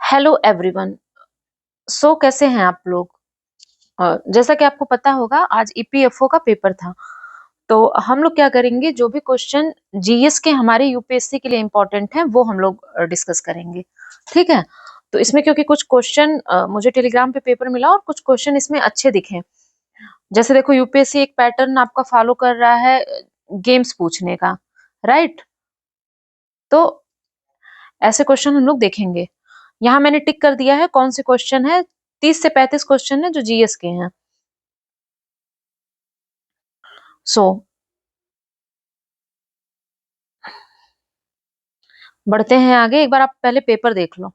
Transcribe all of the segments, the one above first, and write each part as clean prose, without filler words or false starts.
Hello everyone. कैसे हैं आप लोग? जैसा कि आपको पता होगा आज ईपीएफओ का पेपर था। तो हम लोग क्या करेंगे, जो भी क्वेश्चन जीएस के हमारे यूपीएससी के लिए इम्पोर्टेंट हैं वो हम लोग डिस्कस करेंगे। ठीक है। तो इसमें क्योंकि कुछ क्वेश्चन मुझे टेलीग्राम पे पेपर मिला और कुछ क्वेश्चन इसमें अच्छे दिखे। जैसे देखो, यूपीएससी एक पैटर्न आपका फॉलो कर रहा है गेम्स पूछने का, राइट? तो ऐसे क्वेश्चन हम लोग देखेंगे। यहाँ मैंने टिक कर दिया है कौन से क्वेश्चन है। 30 से 35 क्वेश्चन है जो जीएस के हैं। सो बढ़ते हैं आगे। एक बार आप पहले पेपर देख लो।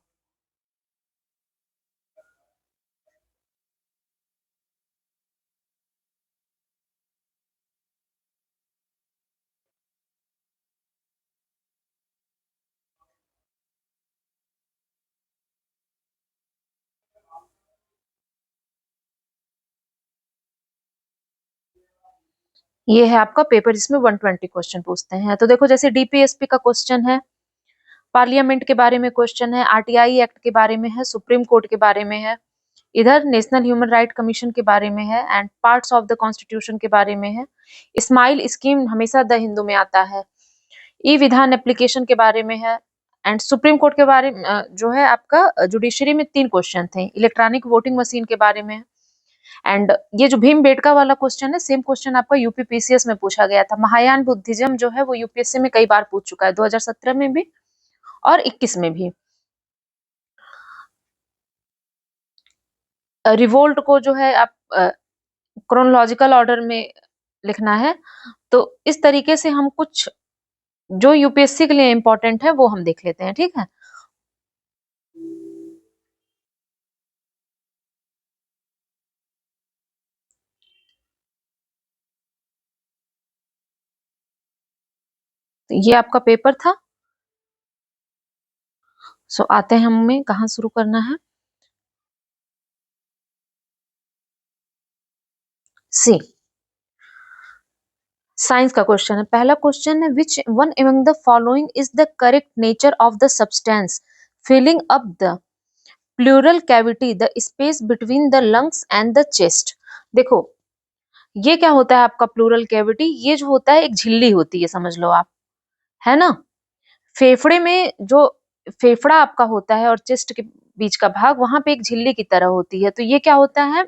ये है आपका पेपर, इसमें 120 क्वेश्चन पूछते हैं। तो देखो, जैसे डीपीएसपी का क्वेश्चन है, पार्लियामेंट के बारे में क्वेश्चन है, आरटीआई एक्ट के बारे में है, सुप्रीम कोर्ट के बारे में है, इधर नेशनल ह्यूमन राइट कमीशन के बारे में है, and parts of the constitution के बारे में है। स्माइल स्कीम हमेशा द हिंदू में आता है। ई विधान एप्लीकेशन के बारे में है। एंड सुप्रीम कोर्ट के बारे में जो है आपका जुडिशरी में 3 क्वेश्चन थे। इलेक्ट्रॉनिक वोटिंग मशीन के बारे में। एंड ये जो भीम बेटका वाला क्वेश्चन है, सेम क्वेश्चन आपका यूपी पीसीएस में पूछा गया था। महायान बुद्धिज्म जो है वो यूपीएससी में कई बार पूछ चुका है, 2017 में भी और 21 में भी। रिवोल्ट को जो है आप क्रोनोलॉजिकल ऑर्डर में लिखना है। तो इस तरीके से हम कुछ जो यूपीएससी के लिए इंपॉर्टेंट है वो हम देख लेते हैं। ठीक है। तो ये आपका पेपर था। आते हैं हमें कहाँ शुरू करना है। सी, साइंस का क्वेश्चन है। पहला क्वेश्चन है, which one among the following is the correct nature of the substance filling up the pleural cavity the space between the lungs and the chest. देखो, ये क्या होता है आपका प्लूरल कैविटी? ये जो होता है एक झिल्ली होती है, समझ लो आप, है ना? फेफड़े में जो फेफड़ा आपका होता है और चेस्ट के बीच का भाग, वहां पे एक झिल्ली की तरह होती है। तो ये क्या होता है,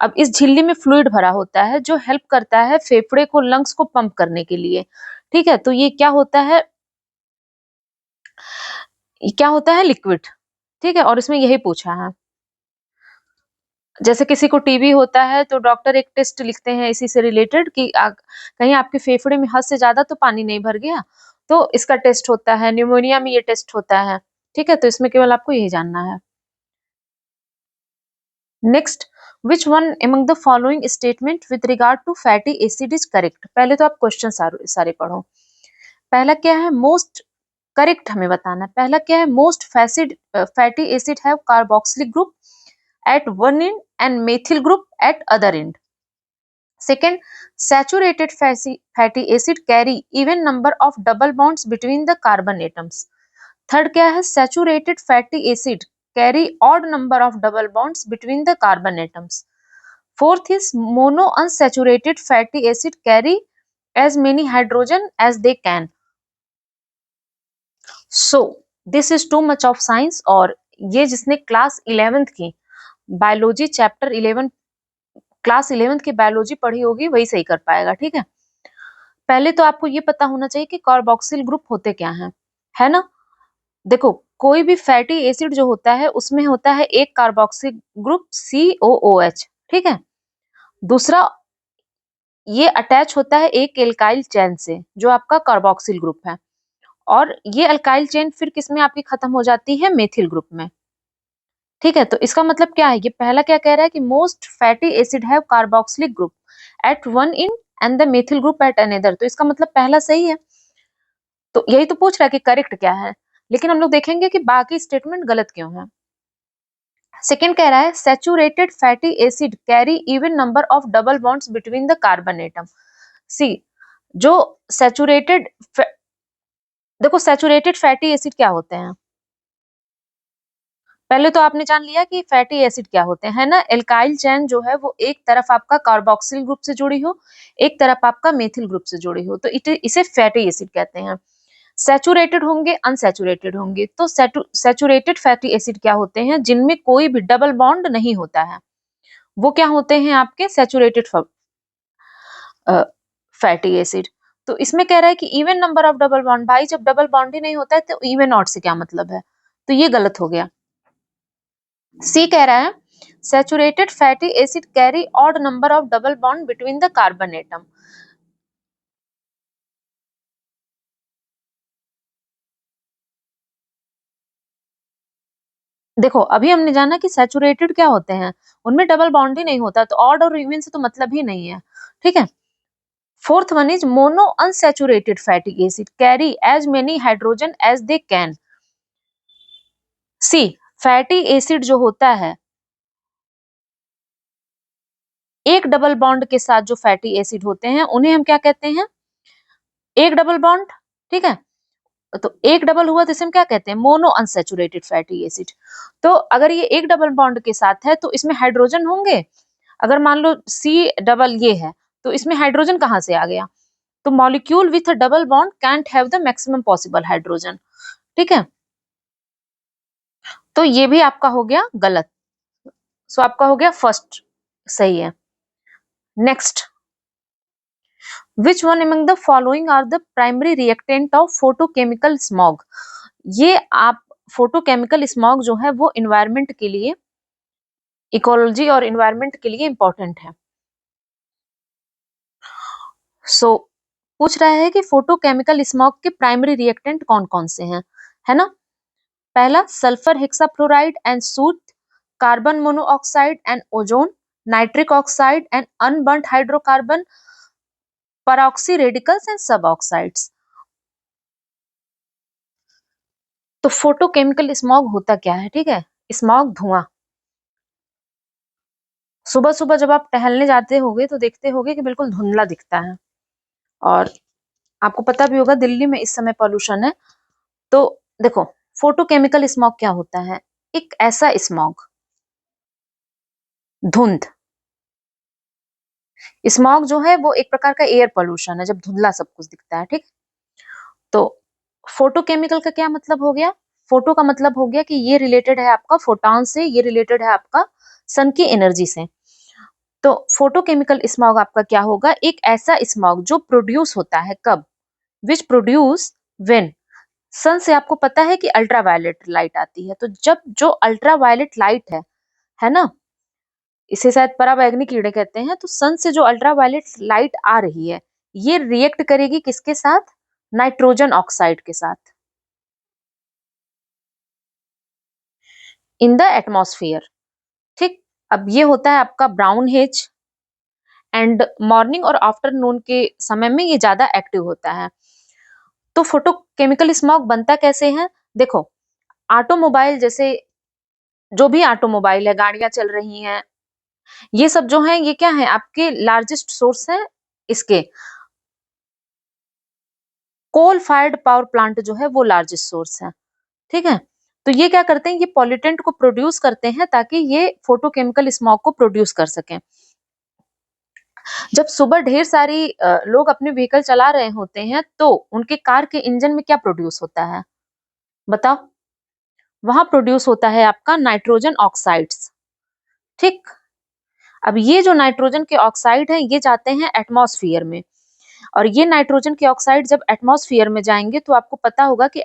अब इस झिल्ली में फ्लूइड भरा होता है जो हेल्प करता है फेफड़े को, लंग्स को पंप करने के लिए। ठीक है। तो ये क्या होता है, लिक्विड। ठीक है। और इसमें यही पूछा है। जैसे किसी को टीबी होता है तो डॉक्टर एक टेस्ट लिखते हैं इसी से रिलेटेड कि कहीं आपके फेफड़े में हद से ज्यादा तो पानी नहीं भर गया, तो इसका टेस्ट होता है। न्यूमोनिया में ये टेस्ट होता है। ठीक है। तो इसमें केवल आपको यही जानना है। Next, which one among the following statement with regard to fatty acid is correct? पहले तो आप क्वेश्चन सारे पढ़ो। पहला क्या है, मोस्ट करेक्ट हमें बताना है। पहला क्या है, most fatty acid have carboxylic group at one end and methyl group at other end. Second, saturated fatty acid carry even number of double bonds between the carbon atoms. Third क्या है, saturated fatty acid carry odd number of double bonds between the carbon atoms. Fourth is mono unsaturated fatty acid carry as many hydrogen as they can. So this is too much of science। और ये जिसने class 11th की biology chapter 11, class 11th की biology पढ़ी होगी वही सही कर पाएगा। ठीक है। पहले तो आपको ये पता होना चाहिए कि कार्बोक्सिल ग्रुप होते क्या हैं, है ना? देखो, कोई भी फैटी एसिड जो होता है उसमें होता है एक कार्बोक्सिल ग्रुप COOH। ठीक है। दूसरा, ये अटैच होता है एक एल्काइल चेन से जो आपका कार्बोक्सिल ग्रुप है, और ये अल्काइल चेन फिर किसमें आपकी खत्म हो जाती है, मेथिल ग्रुप में। ठीक है। तो इसका मतलब क्या है, ये पहला क्या कह रहा है कि most fatty acid have carboxylic group at one end and the methyl group at another. तो इसका मतलब पहला सही है। तो यही तो पूछ रहा है कि करेक्ट क्या है, लेकिन हम लोग देखेंगे कि बाकी स्टेटमेंट गलत क्यों है। सेकेंड कह रहा है, saturated fatty acid carry even number of double bonds between the carbon atom. C, जो सैचुरेटेड, देखो सैचुरेटेड फैटी एसिड क्या होते हैं, पहले तो आपने जान लिया कि फैटी एसिड क्या होते हैं, है ना। एल्काइल चेन जो है वो एक तरफ आपका कार्बोक्सिल ग्रुप से जुड़ी हो, एक तरफ आपका मेथिल ग्रुप से जुड़ी हो, तो इसे फैटी एसिड कहते हैं। सैचुरेटेड होंगे, अनसैचुरेटेड होंगे। तो सैचुरेटेड फैटी एसिड क्या होते हैं, जिनमें कोई भी डबल बॉन्ड नहीं होता है, वो क्या होते हैं आपके सैचुरेटेड फैटी एसिड। तो इसमें कह रहा है कि even number of double bond, भाई जब डबल बॉन्ड ही नहीं होता है तो इवन ऑड से क्या मतलब है, तो ये गलत हो गया। सी कह रहा है saturated fatty acid carry odd number of double bond between the carbon atom. देखो अभी हमने जाना कि सैचुरेटेड क्या होते हैं, उनमें डबल बॉन्ड ही नहीं होता, तो ऑड और इवन से तो मतलब ही नहीं है, ठीक है। Fourth one is mono unsaturated fatty acid carry as many hydrogen as they can. C fatty acid जो होता है, एक डबल बॉन्ड के साथ जो फैटी एसिड होते हैं उन्हें हम क्या कहते हैं, एक डबल बॉन्ड, ठीक है। तो एक डबल हुआ तो इसे हम क्या कहते हैं, मोनो अनसैचुरेटेड फैटी एसिड। तो अगर ये एक डबल बॉन्ड के साथ है तो इसमें हाइड्रोजन होंगे। अगर मान लो सी डबल ये है तो इसमें हाइड्रोजन कहाँ से आ गया, तो molecule with a double bond cantt have the maximum possible hydrogen, ठीक है। तो ये भी आपका हो गया गलत, सो आपका हो गया फर्स्ट सही है। Next, which one among the following are the primary reactant of photochemical smog. ये आप फोटोकेमिकल स्मॉग जो है वो इन्वायरमेंट के लिए, इकोलॉजी और इन्वायरमेंट के लिए इंपॉर्टेंट है। सो पूछ रहा है कि फोटोकेमिकल स्मॉग के प्राइमरी रिएक्टेंट कौन कौन से हैं, है ना। पहला sulphur hexafluoride and soot, carbon monoxide and ozone, nitric oxide and unburnt hydrocarbon, peroxy radicals and सब ऑक्साइड्स। तो फोटोकेमिकल स्मॉग होता क्या है, ठीक है। स्मॉग धुआं, सुबह सुबह जब आप टहलने जाते होगे तो देखते होगे कि बिल्कुल धुंधला दिखता है, और आपको पता भी होगा दिल्ली में इस समय पॉल्यूशन है। तो देखो फोटोकेमिकल स्मॉग क्या होता है, एक ऐसा स्मॉग, धुंध। स्मॉग जो है वो एक प्रकार का एयर पोल्यूशन है, जब धुंधला सब कुछ दिखता है, ठीक। तो फोटोकेमिकल का क्या मतलब हो गया, फोटो का मतलब हो गया कि ये रिलेटेड है आपका फोटॉन से, ये रिलेटेड है आपका सन की एनर्जी से। तो फोटोकेमिकल स्मॉग आपका क्या होगा, एक ऐसा स्मॉग जो प्रोड्यूस होता है कब, विच प्रोड्यूस व्हेन सन से, आपको पता है कि अल्ट्रावायलेट लाइट आती है, तो जब जो अल्ट्रावायलेट लाइट है ना, इसे शायद पराबैंगनी किरणें कहते हैं, तो सन से जो अल्ट्रावायलेट लाइट आ रही है ये रिएक्ट करेगी किसके साथ, नाइट्रोजन ऑक्साइड के साथ इन द एटमॉस्फेयर, ठीक। अब ये होता है आपका ब्राउन हेज, एंड मॉर्निंग और आफ्टरनून के समय में ये ज्यादा एक्टिव होता है। तो फोटोकेमिकल स्मॉग बनता कैसे है, देखो ऑटोमोबाइल जैसे, जो भी ऑटोमोबाइल है, गाड़ियां चल रही हैं, ये सब जो है ये क्या है आपके लार्जेस्ट सोर्स है, इसके कोल फायर्ड पावर प्लांट जो है वो लार्जेस्ट सोर्स है, ठीक है। तो ये क्या करते हैं, ये पॉल्यूटेंट को प्रोड्यूस करते हैं ताकि ये फोटोकेमिकल स्मॉग को प्रोड्यूस कर सकें। जब सुबह ढेर सारी लोग अपने व्हीकल चला रहे होते हैं तो उनके कार के इंजन में क्या प्रोड्यूस होता है, बताओ। वहां प्रोड्यूस होता है आपका नाइट्रोजन ऑक्साइड्स, ठीक। अब ये जो नाइट्रोजन के ऑक्साइड हैं ये जाते हैं एटमॉस्फेयर में, और ये नाइट्रोजन के ऑक्साइड जब एटमॉस्फेयर में जाएंगे तो आपको पता होगा कि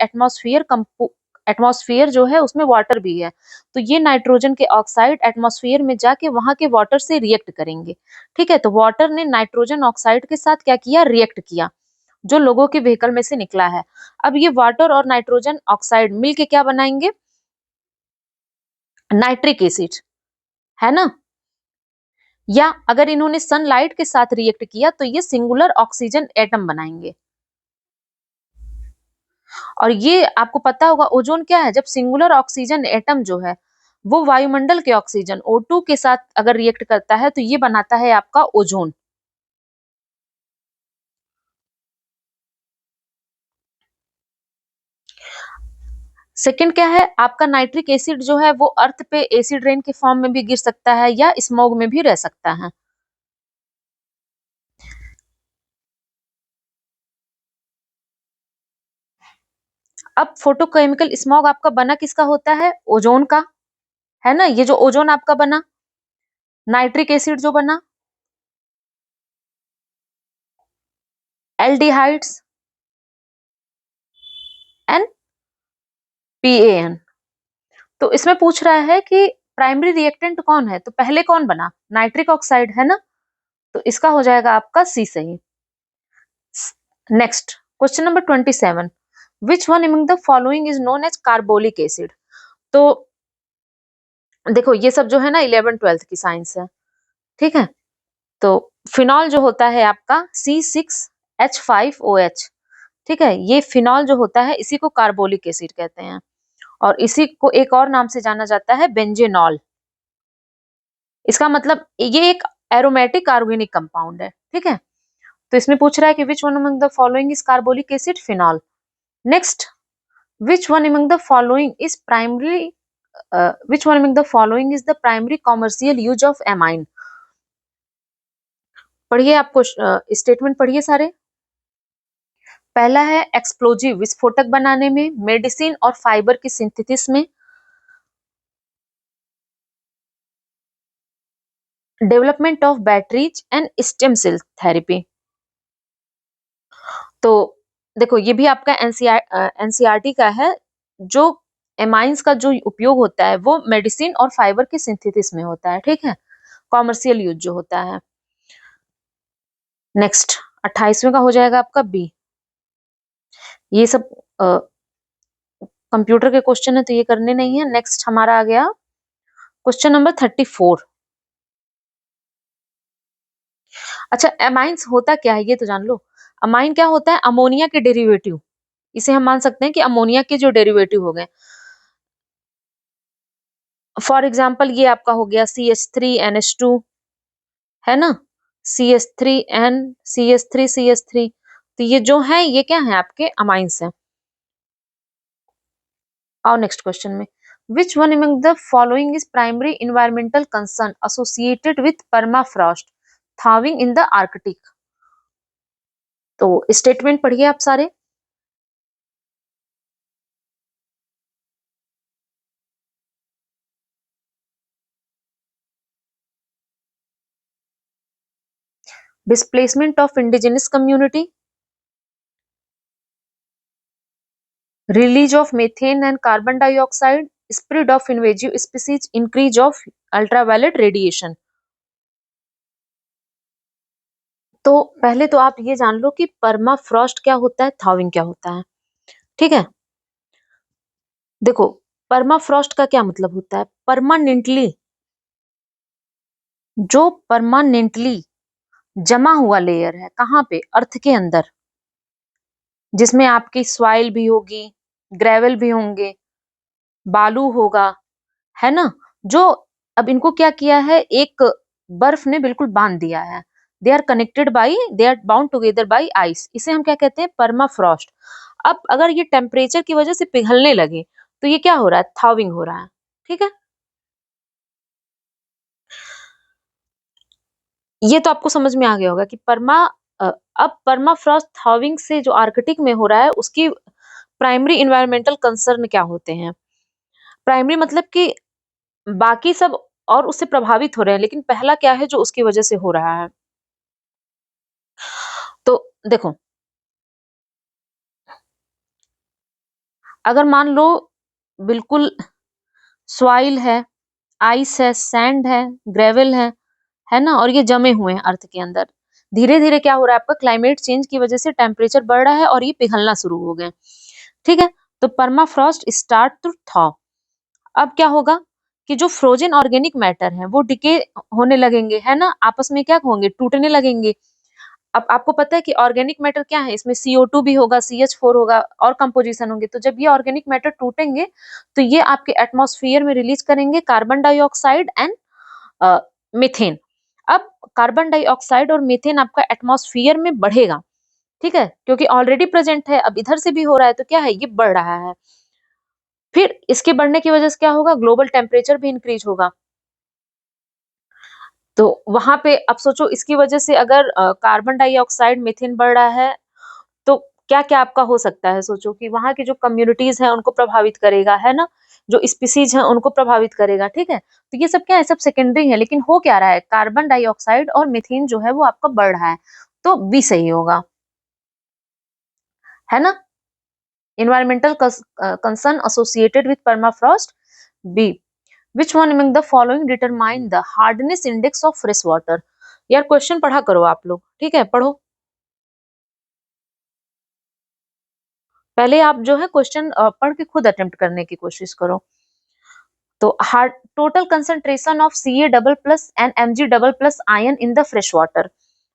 एटमॉस्फेयर जो है उसमें वाटर भी है, तो ये नाइट्रोजन के ऑक्साइड एटमॉस्फेयर में जाके वहां के वाटर से रिएक्ट करेंगे, ठीक है। तो वाटर ने नाइट्रोजन ऑक्साइड के साथ क्या किया, रिएक्ट किया, जो लोगों के व्हीकल में से निकला है। अब ये वाटर और नाइट्रोजन ऑक्साइड मिलके क्या बनाएंगे, नाइट्रिक एसिड, है ना। या अगर इन्होंने सनलाइट के साथ रिएक्ट किया तो ये सिंगुलर ऑक्सीजन एटम बनाएंगे। और ये आपको पता होगा ओजोन क्या है, जब सिंगुलर ऑक्सीजन एटम जो है वो वायुमंडल के ऑक्सीजन O2 के साथ अगर रिएक्ट करता है तो ये बनाता है आपका ओजोन। सेकंड क्या है, आपका नाइट्रिक एसिड जो है वो अर्थ पे एसिड रेन के फॉर्म में भी गिर सकता है या स्मॉग में भी रह सकता है। अब फोटोकेमिकल स्मॉग आपका बना किसका होता है, ओजोन का, है ना। ये जो ओजोन आपका बना, नाइट्रिक एसिड जो बना, एल्डिहाइड्स, एन PAN। तो इसमें पूछ रहा है कि प्राइमरी रिएक्टेंट कौन है, तो पहले कौन बना, नाइट्रिक ऑक्साइड, है ना। तो इसका हो जाएगा आपका सी सही। Next question number 27, which one among the following is known as carbolic acid. तो देखो ये सब जो है ना 11th-12th की साइंस है, ठीक है। तो फिनॉल जो होता है आपका C6H5OH, ठीक है, ये फिनॉल जो होता है इसी को कार्बोलिक एसिड कहते हैं, और इसी को एक और नाम से जाना जाता है बेंजेनॉल। इसका मतलब ये एक एरोमेटिक ऑर्गेनिक कंपाउंड है, ठीक है। तो इसमें पूछ रहा है कि विच one among the following is carbolic acid, phenol. Next, which one among the following is primary which one among the following is the primary commercial use of amine। पढ़िए, आपको स्टेटमेंट पढ़िए सारे। पहला है एक्सप्लोजिव, विस्फोटक बनाने में, मेडिसिन और फाइबर की सिंथेसिस में, development of batteries and stem cell therapy. तो देखो ये भी आपका एनसीईआरटी का है। जो एमाइंस का जो उपयोग होता है वो मेडिसिन और फाइबर के सिंथेसिस में होता है, ठीक है, कॉमर्शियल यूज जो होता है। नेक्स्ट 28वें का हो जाएगा आपका बी। ये सब कंप्यूटर के क्वेश्चन है तो ये करने नहीं है। नेक्स्ट हमारा आ गया क्वेश्चन नंबर 34। अच्छा, एमाइंस होता क्या है ये तो जान लो। अमाइन क्या होता है, अमोनिया के डेरिवेटिव। इसे हम मान सकते हैं कि अमोनिया के जो डेरिवेटिव हो गए। फॉर एग्जाम्पल ये आपका हो गया CH3NH2, है ना, CH3N CH3 तो ये जो है ये क्या है, आपके अमाइंस हैं। और नेक्स्ट क्वेश्चन में, which one among the following is primary environmental concern associated with permafrost thawing in the Arctic। तो स्टेटमेंट पढ़िए आप सारे। Displacement of indigenous community, release of methane and carbon dioxide, spread of invasive species, increase of ultraviolet radiation. तो पहले तो आप ये जान लो कि परमाफ्रॉस्ट क्या होता है, थाविंग क्या होता है, ठीक है। देखो परमाफ्रॉस्ट का क्या मतलब होता है, परमानेंटली, जो परमानेंटली जमा हुआ लेयर है, कहाँ पे, अर्थ के अंदर, जिसमें आपकी सॉइल भी होगी, ग्रेवल भी होंगे, बालू होगा, है ना। जो अब इनको क्या किया है, एक बर्फ ने बिल्कुल बांध दिया है। They are bound together by ice. इसे हम क्या कहते हैं, परमाफ्रॉस्ट। अब अगर ये टेम्परेचर की वजह से पिघलने लगे तो ये क्या हो रहा है, थाविंग हो रहा है, ठीक है। ये तो आपको समझ में आ गया होगा कि अब परमाफ्रॉस्ट थाविंग से जो आर्कटिक में हो रहा है उसकी प्राइमरी इन्वायरमेंटल कंसर्न क्या होते हैं। प्राइमरी मतलब कि बाकी सब और उससे प्रभावित हो रहे हैं, लेकिन पहला क्या है जो उसकी वजह से हो रहा है। तो देखो, अगर मान लो बिल्कुल सॉइल है, आइस है, सैंड है, ग्रेवल है ना, और ये जमे हुए हैं अर्थ के अंदर। धीरे धीरे क्या हो रहा है, आपका क्लाइमेट चेंज की वजह से टेम्परेचर बढ़ रहा है और ये पिघलना शुरू हो गए, ठीक है। तो परमाफ्रॉस्ट स्टार्ट टू थॉ। अब क्या होगा कि जो फ्रोजन ऑर्गेनिक मैटर है वो डिके होने लगेंगे, है ना, आपस में क्या होंगे, टूटने लगेंगे। अब आपको पता है कि ऑर्गेनिक मैटर क्या है, इसमें CO2 भी होगा, CH4 होगा और कंपोजिशन होंगे। तो जब ये ऑर्गेनिक मैटर टूटेंगे तो ये आपके एटमॉस्फेयर में रिलीज करेंगे कार्बन डाइऑक्साइड एंड मीथेन। अब कार्बन डाइऑक्साइड और मीथेन आपका एटमॉस्फेयर में बढ़ेगा, ठीक है, क्योंकि ऑलरेडी प्रेजेंट है, अब इधर से भी हो रहा है तो क्या है, ये बढ़ रहा है। फिर इसके बढ़ने की वजह से क्या होगा, ग्लोबल टेम्परेचर भी इंक्रीज होगा। तो वहां पे अब सोचो इसकी वजह से अगर कार्बन डाइऑक्साइड, मीथेन बढ़ रहा है, तो क्या क्या आपका हो सकता है, सोचो कि वहां की जो कम्युनिटीज हैं उनको प्रभावित करेगा, है ना, जो स्पीसीज हैं उनको प्रभावित करेगा। ठीक है, तो ये सब क्या है, सब सेकेंडरी है, लेकिन हो क्या रहा है, कार्बन डाइऑक्साइड और मीथेन जो है वो आपका बढ़ रहा है, तो बी सही होगा, है ना। environmental concern associated with permafrost, b which one among the following determine the hardness index of fresh water। यार क्वेश्चन पढ़ा करो आप लोग, ठीक है, पढ़ो पहले, आप जो है क्वेश्चन पढ़ के खुद अटेम्प्ट करने की कोशिश करो। तो hard total concentration of Ca double plus and Mg double plus ion in the fresh water.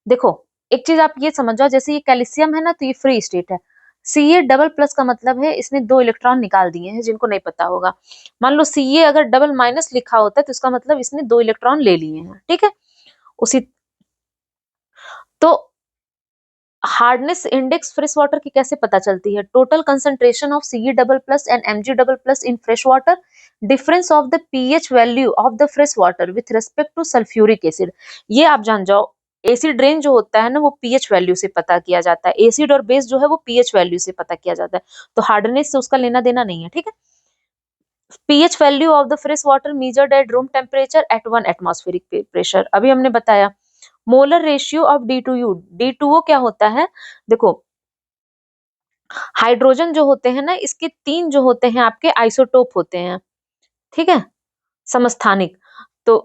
देखो एक चीज आप ये समझ जाओ, जैसे ये कैल्शियम है ना, तो ये फ्री स्टेट है। Ca डबल प्लस का मतलब है इसने 2 इलेक्ट्रॉन निकाल दिए हैं, जिनको नहीं पता होगा। मान लो Ca अगर डबल माइनस लिखा होता है तो इसका मतलब इसने 2 इलेक्ट्रॉन ले लिए हैं, ठीक है। उसी तो हार्डनेस इंडेक्स फ्रेश वाटर की कैसे पता चलती है, total concentration of Ca double plus and Mg double plus in fresh water, difference of the pH value of the fresh water with respect to sulphuric acid. ये आप जान जाओ, acid rain जो होता है ना वो पीएच वैल्यू से पता किया जाता है, एसिड और बेस जो है वो पीएच वैल्यू से पता किया जाता है, तो हार्डनेस से उसका लेना देना नहीं है, ठीक है। PH value of the fresh water measured at room temperature at 1 atmospheric pressure, अभी हमने बताया। Molar ratio of D2U, D2O क्या होता है, देखो हाइड्रोजन जो होते हैं ना, इसके 3 जो होते हैं आपके आइसोटोप होते हैं, ठीक है, समस्थानिक। तो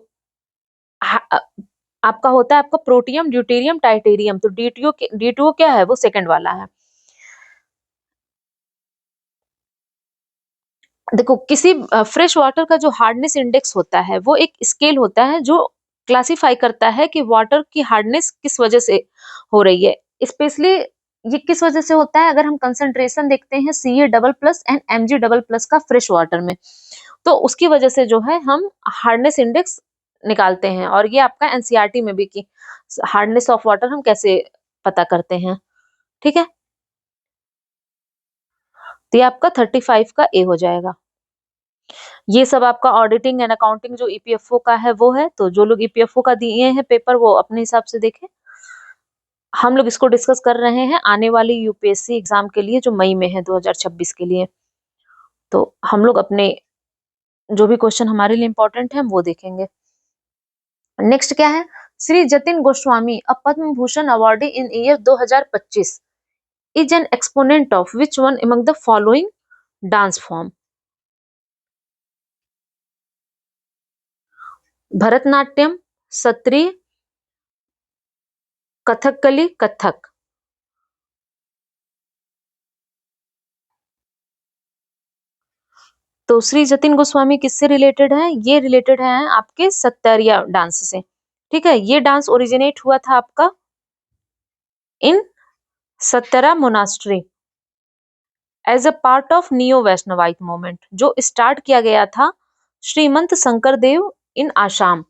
आपका होता है आपका प्रोटियम, ड्यूटेरियम, टाइटेरियम, तो D2O क्या है, वो सेकंड वाला है। देखो किसी फ्रेश वाटर का जो हार्डनेस इंडेक्स होता है वो एक स्केल होता है जो क्लासिफाई करता है कि वाटर की हार्डनेस किस वजह से हो रही है। स्पेशली ये किस वजह से होता है, अगर हम कंसंट्रेशन देखते हैं Ca double plus and Mg double plus का फ्रेश वाटर में, तो उसकी वजह से जो है हम हार्डनेस इंडेक्स निकालते हैं। और ये आपका एनसीईआरटी में भी कि हार्डनेस ऑफ वाटर हम कैसे पता करते हैं, ठीक है। तो ये आपका 35 का ए हो जाएगा। ये सब आपका ऑडिटिंग एंड अकाउंटिंग जो ईपीएफओ का है वो है, तो जो लोग ईपीएफओ का दिए हैं पेपर वो अपने हिसाब से देखें। हम लोग इसको डिस्कस कर रहे हैं आने वाली यूपीएससी एग्जाम के लिए जो मई में है 2026 के लिए। तो हम लोग अपने जो भी क्वेश्चन हमारे लिए इंपॉर्टेंट है हम वो देखेंगे। नेक्स्ट क्या है, Shri Jatin Goswami a Padma Bhushan awardee in year 2025 is an exponent of which one among the following dance form. Bharatanatyam, Sattriya, Kathakali, Kathak. तो श्री जतिन गोस्वामी किससे रिलेटेड है, ये रिलेटेड है आपके सत्तरिया डांस से, ठीक है। ये डांस ओरिजिनेट हुआ था आपका in Sattra monastery as a part of neo Vaishnavite movement, जो स्टार्ट किया गया था श्रीमंत शंकर देव इन आसाम।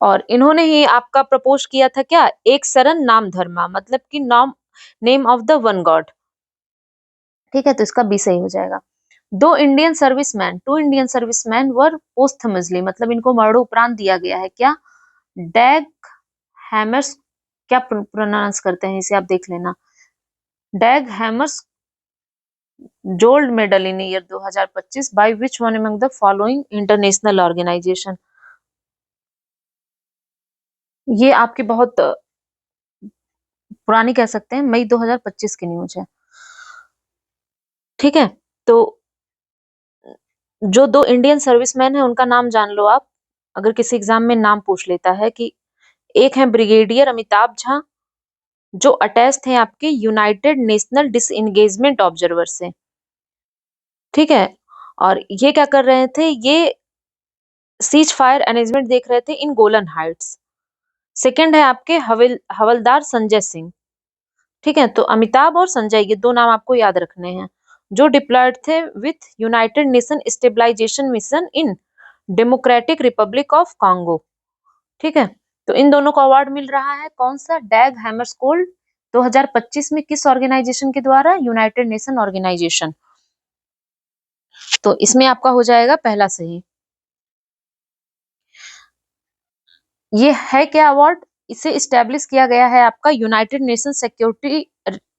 और इन्होंने ही आपका प्रपोज किया था क्या, एक शरण नाम धर्मा, मतलब कि नाम name of the one god, ठीक है। तो इसका बी सही हो जाएगा। Two Indian servicemen were posthumously, मतलब इनको मरणोपरांत दिया गया है क्या, डैग हैमर्स, क्या प्रोनाउंस करते हैं इसे आप देख लेना, डैग हैमर्स gold medal in year 2025 by which one among the following international organisation. ये आपकी बहुत पुरानी कह सकते हैं, मई 2025 की न्यूज है, ठीक है। तो जो 2 इंडियन सर्विसमैन है उनका नाम जान लो आप, अगर किसी एग्जाम में नाम पूछ लेता है, कि एक है ब्रिगेडियर अमिताभ झा जो अटैच थे आपके यूनाइटेड नेशनल डिसएंगेजमेंट ऑब्जर्वर से, ठीक है। और ये क्या कर रहे थे, ये सीज फायर अरेंजमेंट देख रहे थे इन गोलन हाइट्स। सेकंड है आपके हवलदार संजय सिंह, ठीक है। तो अमिताभ और संजय ये 2 नाम आपको याद रखने हैं, जो डिप्लॉयड थे with United Nation stabilisation mission in Democratic Republic of Congo, ठीक है। तो इन दोनों को अवार्ड मिल रहा है, कौन सा, डैग हैमरस्कोल्ड 2025 में किस ऑर्गेनाइजेशन के द्वारा? United Nation organisation. तो इसमें आपका हो जाएगा पहला सही। ये है क्या अवार्ड? इसे इस्टेब्लिश किया गया है आपका United nation security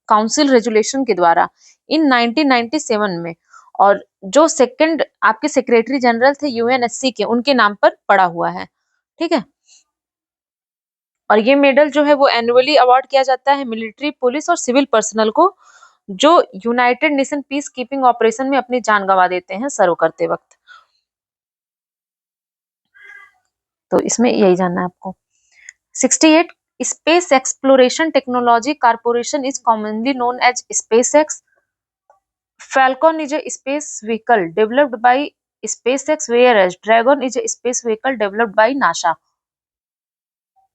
council resolution के द्वारा इन 1997 में, और जो सेकंड आपके सेक्रेटरी जनरल थे यूएनएससी के, उनके नाम पर पड़ा हुआ है। ठीक है, और ये मेडल जो है वो एनुअली अवार्ड किया जाता है मिलिट्री, पुलिस और सिविल पर्सनल को जो United nation peace keeping operation में अपनी जान गंवा देते हैं सर्व करते वक्त। तो इसमें यही जानना है आपको। 68 space exploration technology corporation is commonly known as SpaceX. Falcon is a space vehicle developed by SpaceX, whereas Dragon is a space vehicle developed by NASA.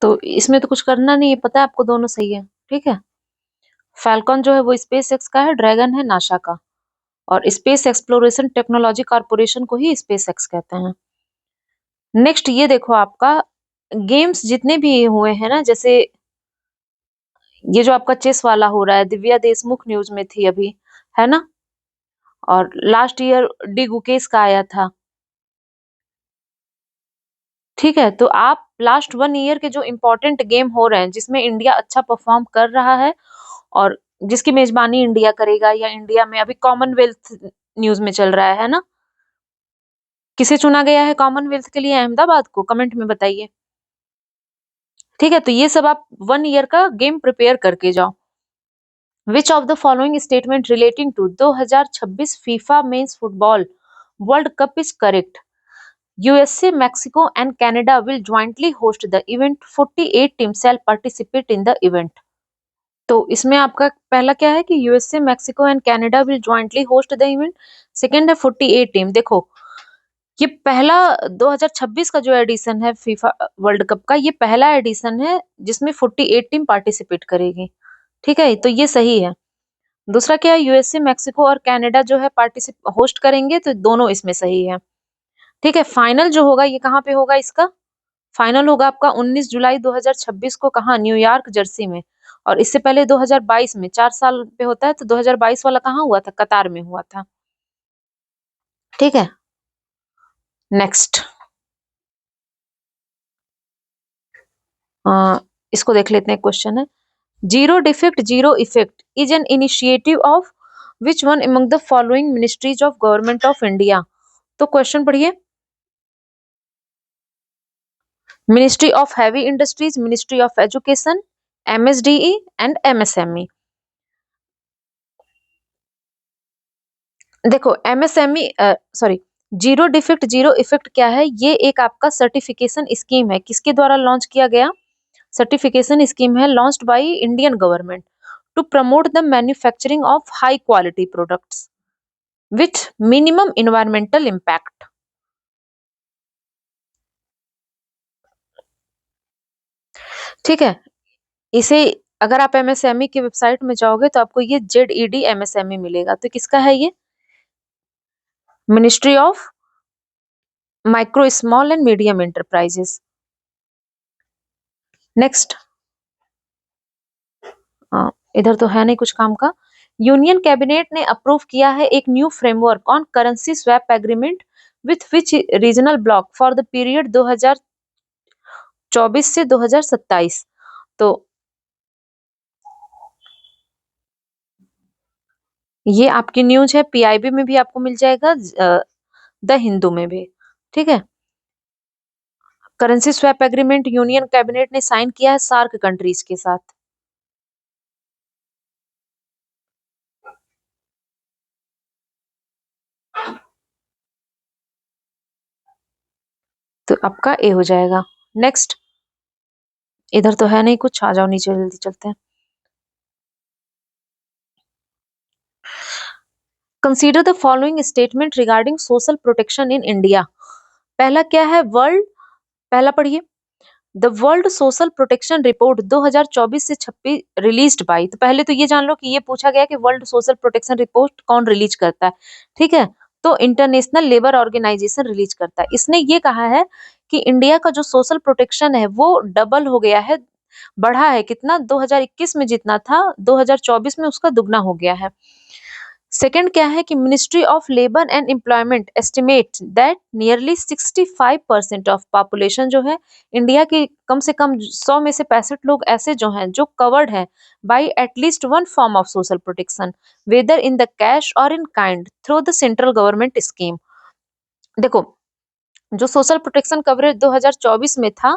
तो इसमें तो कुछ करना नहीं है, पता है आपको, दोनों सही है। ठीक है, फैल्कॉन जो है वो SpaceX का है, ड्रैगन है नासा का, और स्पेस एक्सप्लोरेशन टेक्नोलॉजी कॉर्पोरेशन को ही SpaceX कहते हैं। नेक्स्ट ये देखो, आपका गेम्स जितने भी हुए हैं ना, जैसे ये जो आपका चेस वाला हो रहा है, दिव्या देशमुख न्यूज में थी अभी, है ना, और लास्ट ईयर डी गुकेश का आया था। ठीक है, तो आप लास्ट 1 ईयर के जो इम्पोर्टेंट गेम हो रहे हैं जिसमें इंडिया अच्छा परफॉर्म कर रहा है और जिसकी मेजबानी इंडिया करेगा, या इंडिया में अभी कॉमनवेल्थ न्यूज में चल रहा है ना, किसे चुना गया है कॉमनवेल्थ के लिए? अहमदाबाद को, कमेंट में बताइए। ठीक है, तो ये सब आप 1 ईयर का गेम प्रिपेयर करके जाओ। Which of the following statement relating to 2026 FIFA men's football world cup is correct? USA, Mexico and Canada will jointly host the event. 48 teams shall participate in the event. तो इसमें आपका पहला क्या है कि USA, Mexico and Canada will jointly host the event. Second है 48 team. देखो, ये पहला 2026 का जो एडिशन है फीफा वर्ल्ड कप का, ये पहला एडिशन है जिसमें 48 टीम पार्टिसिपेट करेगी। ठीक है, तो ये सही है। दूसरा क्या है, USA, मैक्सिको और कनाडा जो है पार्टिसिपेट होस्ट करेंगे, तो दोनों इसमें सही है। ठीक है, फाइनल जो होगा ये कहाँ पे होगा? इसका फाइनल होगा आपका 19 जुलाई 2026 को, कहाँ? न्यूयॉर्क जर्सी में। और इससे पहले 2022 में, 4 साल पे होता है, तो 2022 वाला कहाँ हुआ था? कतार में हुआ था। ठीक है, नेक्स्ट इसको देख लेते हैं। क्वेश्चन है, zero defect zero effect is an initiative of which one among the following ministries of government of India? तो क्वेश्चन पढ़िए। Ministry of heavy industries, ministry of education, MSDE and MSME। देखो MSME sorry, zero defect zero effect क्या है? ये एक आपका certification scheme है। किसके द्वारा लॉन्च किया गया? सर्टिफिकेशन स्कीम है launched by Indian government to promote the manufacturing of high quality products with minimum environmental impact. ठीक है, इसे अगर आप MSME की वेबसाइट में जाओगे तो आपको ये ZED MSME मिलेगा। तो किसका है ये? Ministry of micro small and medium enterprises. Next, इधर तो है नहीं कुछ काम का। यूनियन कैबिनेट ने अप्रूव किया है एक new framework on currency swap agreement with which regional block for the period 2024 से 2027। तो ये आपकी न्यूज है, PIB में भी आपको मिल जाएगा, द हिंदू में भी। ठीक है, currency swap agreement union cabinet ने साइन किया है सार्क कंट्रीज के साथ। तो आपका ए हो जाएगा। नेक्स्ट, इधर तो है नहीं कुछ, आ जाओ नीचे, जल्दी चलते हैं। Consider the following statement regarding social protection in India. पहला क्या है? वर्ल्ड, पहला पढ़िए, the world social protection report 2024 से 26 रिलीज्ड बाय। तो पहले तो ये जान लो कि ये पूछा गया कि वर्ल्ड सोशल प्रोटेक्शन रिपोर्ट कौन रिलीज करता है। ठीक है, तो इंटरनेशनल लेबर ऑर्गेनाइजेशन रिलीज करता है। इसने ये कहा है कि इंडिया का जो सोशल प्रोटेक्शन है वो डबल हो गया है बढ़ा है कितना, 2021 में जितना था 2024 में उसका दुगना हो गया है। सेकंड क्या है कि ministry of labour and employment estimate that nearly 65% of population जो है इंडिया की, कम से कम 100 में से 65 लोग ऐसे जो हैं जो कवर्ड है by at least one form of social protection whether in the cash और in kind through the central government scheme. देखो, जो सोशल प्रोटेक्शन कवरेज 2024 में था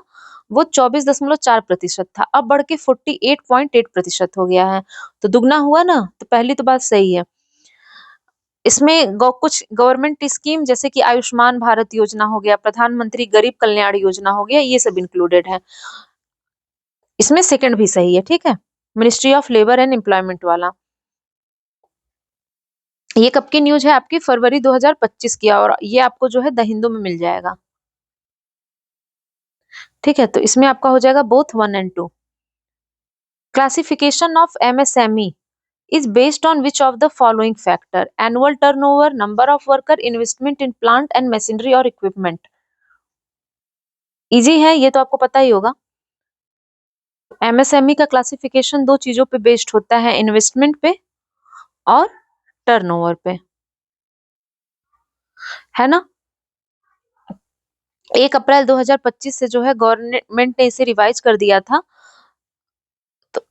वो 24.4% था, अब बढ़ के 48.8% हो गया है, तो दुगना हुआ ना, तो पहली तो बात सही है। इसमें कुछ गवर्नमेंट स्कीम जैसे कि आयुष्मान भारत योजना हो गया, प्रधानमंत्री गरीब कल्याण योजना हो गया, ये सब इंक्लूडेड है। इसमें सेकंड भी सही है, ठीक है, ministry of labour and employment वाला। ये कब की न्यूज है आपकी, फरवरी 2025 की, और ये आपको जो है द हिंदू में मिल जाएगा, ठीक है। तो इसमें आपका हो जाएगा both 1 and 2। Classification of MSME is based on which of the following factor: annual turnover, number of worker, investment in plant and machinery or equipment। Easy है, ये तो आपको पता ही होगा। एमएसएमई का क्लासिफिकेशन दो चीजों पे बेस्ड होता है, इन्वेस्टमेंट पे और टर्नओवर पे, है ना। 1 अप्रैल 2025 से जो है गवर्नमेंट ने इसे रिवाइज कर दिया था। तो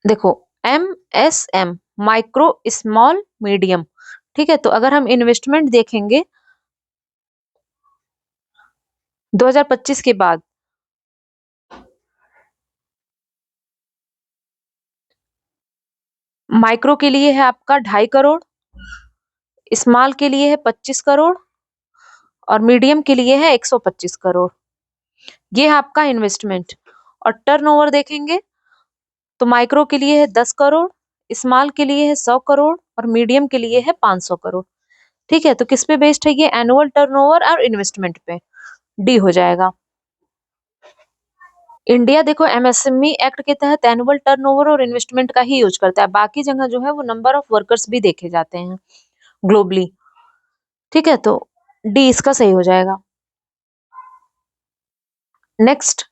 देखो, एमएसएम माइक्रो स्मॉल मीडियम, ठीक है। तो अगर हम इन्वेस्टमेंट देखेंगे 2025 के बाद, माइक्रो के लिए है आपका 2.5 करोड़, स्मॉल के लिए है 25 करोड़ और मीडियम के लिए है 125 करोड़। ये है आपका इन्वेस्टमेंट। और टर्नओवर देखेंगे तो माइक्रो के लिए है 10 करोड़, स्मॉल के लिए है 100 करोड़ और मीडियम के लिए है 500 करोड़, ठीक है। तो किस पे बेस्ड है ये, एनुअल टर्नओवर और इन्वेस्टमेंट पे, डी हो जाएगा। इंडिया देखो एमएसएमई एक्ट के तहत एनुअल टर्नओवर और इन्वेस्टमेंट का ही यूज करता है, बाकी जगह जो है वो नंबर ऑफ वर्कर्स भी देखे जाते हैं ग्लोबली, ठीक है। तो डी इसका सही हो जाएगा। नेक्स्ट,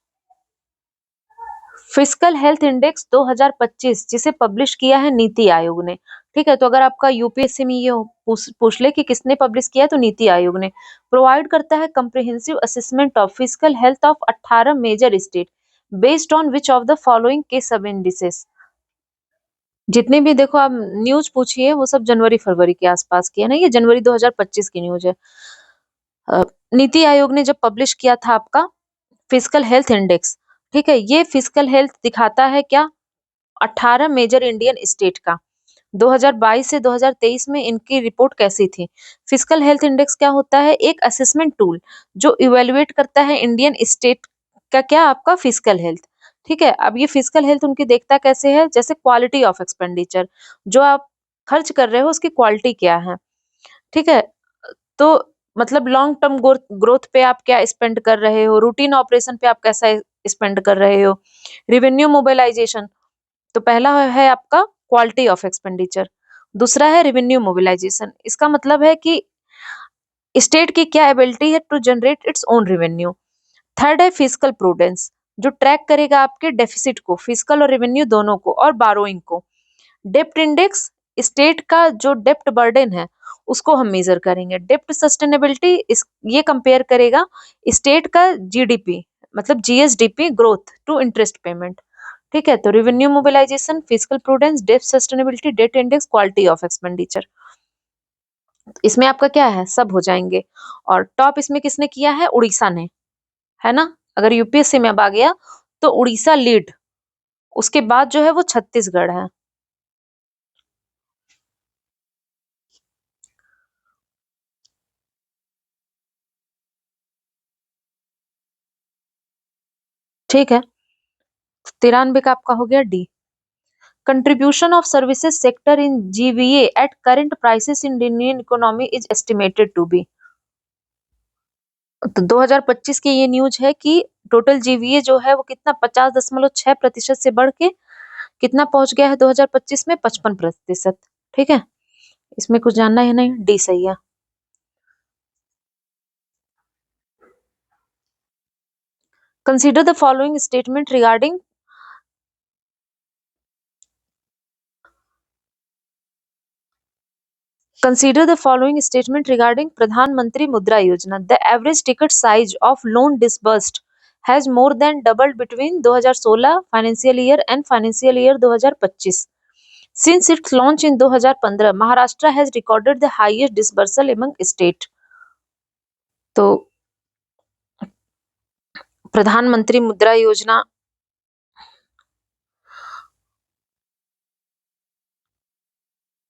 फिस्कल हेल्थ इंडेक्स 2025 जिसे पब्लिश किया है नीति आयोग ने, ठीक है। तो अगर आपका यूपीएससी में ये पूछ ले कि किसने पब्लिश किया, तो नीति आयोग ने प्रोवाइड करता है comprehensive assessment of physical health of 18 major state based on which of the following के सब इंडिसेस। जितने भी देखो आप न्यूज पूछिए वो सब जनवरी फरवरी के आसपास की है ना, ये जनवरी 2025 की न्यूज है। नीति आयोग ने जब पब्लिश किया था आपका फिजिकल हेल्थ इंडेक्स, ठीक है, ये फिजिकल हेल्थ दिखाता है क्या, 18 मेजर इंडियन स्टेट का 2022 से 2023 में इनकी रिपोर्ट कैसी थी। फिजिकल हेल्थ इंडेक्स क्या होता है, एक असेसमेंट टूल जो इवेल्युएट करता है इंडियन स्टेट का क्या, आपका फिजिकल हेल्थ, ठीक है। अब ये फिजिकल हेल्थ उनकी देखता कैसे है, जैसे क्वालिटी ऑफ एक्सपेंडिचर, जो आप खर्च कर रहे हो उसकी क्वालिटी क्या है, ठीक है। तो मतलब लॉन्ग टर्म ग्रोथ पे आप क्या स्पेंड कर रहे हो, रूटीन ऑपरेशन पे आप कैसा स्पेंड कर रहे हो, रेवेन्यू मोबिलाइजेशन। तो पहला है आपका क्वालिटी ऑफ एक्सपेंडिचर, दूसरा है रेवेन्यू मोबिलाइजेशन, इसका मतलब है कि स्टेट की क्या एबिलिटी है to generate its own revenue. Third है फिजिकल प्रूडेंस, जो ट्रैक करेगा आपके डेफिसिट को, फिजिकल और रेवेन्यू दोनों को, और बारोइंग को। डेप्ट इंडेक्स, स्टेट का जो डेप्ट बर्डन है उसको हम मेजर करेंगे। डेप्ट सस्टेनेबिलिटी, इस ये कंपेयर करेगा स्टेट का जीडीपी, मतलब GSDP growth to interest payment, ठीक है। तो रेवेन्यू मोबिलाइजेशन, फिजिकल प्रूडेंस, डेप्ट sustainability, debt index, quality of expenditure, इसमें आपका क्या है, सब हो जाएंगे। और टॉप इसमें किसने किया है, उड़ीसा ने, है ना। अगर यूपीएससी में अब आ गया तो उड़ीसा लीड, उसके बाद जो है वो छत्तीसगढ़ है। ठीक है, 93 का आपका हो गया D. Contribution of services sector in GVA at current prices in Indian economy is estimated to be. तो 2025 की ये न्यूज है कि टोटल जीवीए जो है वो कितना 50.6% से बढ़ के कितना पहुंच गया है 2025 में, 55%, ठीक है। इसमें कुछ जानना है नहीं, डी सही है। Consider the following statement regarding Consider the following statement regarding Pradhan Mantri Mudra Yojana. The average ticket size of loan disbursed has more than doubled between 2016 financial year and financial year 2025. Since its launch in 2015, Maharashtra has recorded the highest disbursal among state. तो प्रधानमंत्री मुद्रा योजना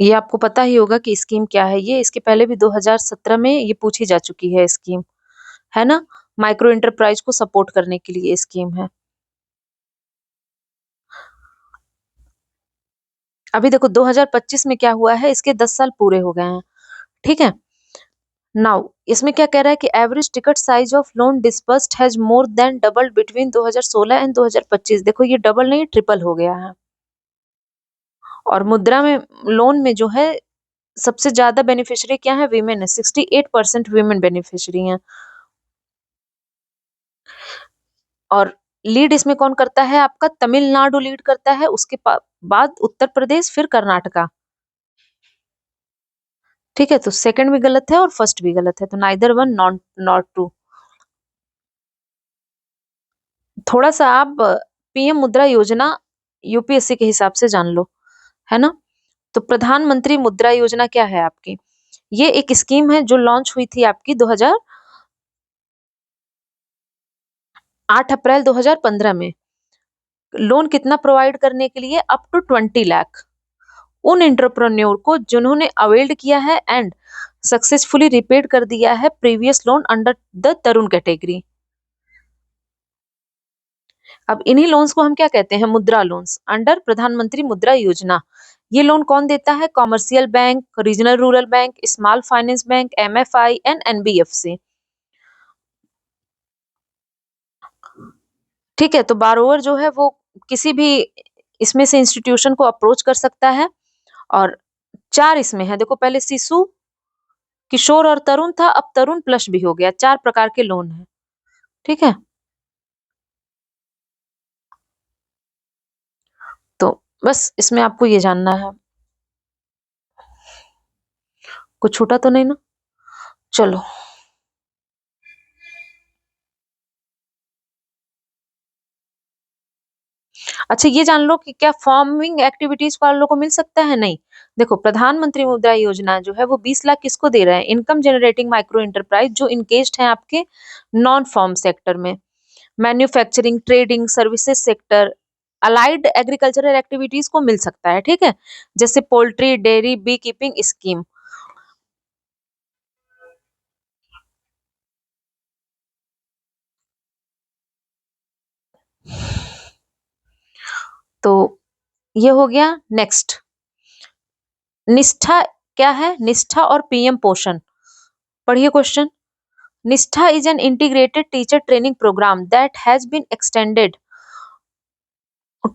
ये आपको पता ही होगा कि scheme क्या है। ये इसके पहले भी 2017 में ये पूछी जा चुकी है स्कीम, है ना? माइक्रो एंटरप्राइज को सपोर्ट करने के लिए स्कीम है। अभी देखो 2025 में क्या हुआ है, इसके 10 साल पूरे हो गए हैं, ठीक है? नाउ इसमें क्या कह रहा है कि average ticket size of loan disbursed has more than doubled between 2016 and 2025। देखो ये डबल नहीं ट्रिपल हो गया है। और मुद्रा में लोन में जो है सबसे ज्यादा बेनिफिशियरी क्या है, वीमेन है। 68% वीमेन बेनिफिशियरी हैं। और लीड इसमें कौन करता है, आपका तमिलनाडु लीड करता है, उसके बाद उत्तर प्रदेश, फिर कर्नाटका। ठीक है, तो सेकंड भी गलत है और फर्स्ट भी गलत है, तो नाइदर वन नॉट ट्रू। थोड़ा सा आप पीएम मुद्रा योजना यूपीएससी के हिसाब से जान लो, है ना? तो प्रधानमंत्री मुद्रा योजना क्या है आपकी? ये एक स्कीम है जो लॉन्च हुई थी आपकी 8 अप्रैल 2015 में। लोन कितना प्रोवाइड करने के लिए? अप टू 20 लाख उन एंटरप्रेन्योर को जिन्होंने अवेल्ड किया है एंड सक्सेसफुली रिपेड कर दिया है previous loan under the Tarun category. अब इन्हीं लोन्स को हम क्या कहते हैं, मुद्रा लोन्स अंडर प्रधानमंत्री मुद्रा योजना। ये लोन कौन देता है? Commercial bank, regional rural bank, small finance bank, MFI and NBFC. ठीक है, तो बारोवर जो है वो किसी भी इसमें से इंस्टीट्यूशन को अप्रोच कर सकता है। और 4 इसमें है, देखो पहले शिशु, किशोर और तरुण था, अब तरुण प्लस भी हो गया। 4 प्रकार के लोन है, ठीक है? तो बस इसमें आपको ये जानना है, कुछ छूटा तो नहीं ना? चलो, अच्छा ये जान लो कि क्या फार्मिंग एक्टिविटीज वालों को मिल सकता है? नहीं। देखो प्रधानमंत्री मुद्रा योजना जो है वो 20 लाख किसको दे रहा है? इनकम जनरेटिंग माइक्रो एंटरप्राइज जो इंगेज्ड है आपके नॉन फार्म सेक्टर में, manufacturing, trading, services sector, allied agricultural activities को मिल सकता है, ठीक है? जैसे poultry, dairy, bee keeping scheme. तो ये हो गया। नेक्स्ट, निष्ठा क्या है? निष्ठा और पीएम पोषण, पढ़िए क्वेश्चन। निष्ठा is an integrated teacher training program that has been extended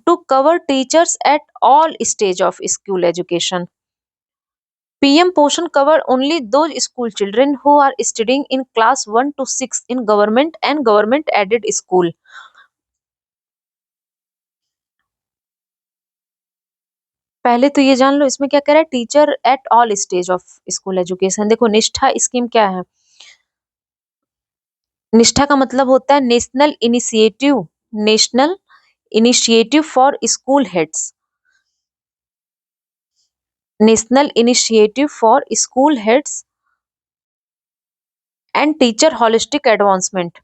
to cover teachers at all stage of school education. PM Poshan cover only those school children who are studying in class 1 to 6 in government and government aided school. पहले तो ये जान लो इसमें क्या कह रहा है, teacher at all stage of school education. देखो निष्ठा स्कीम क्या है? निष्ठा का मतलब होता है national initiative for school heads, national initiative for school heads and teacher holistic advancement.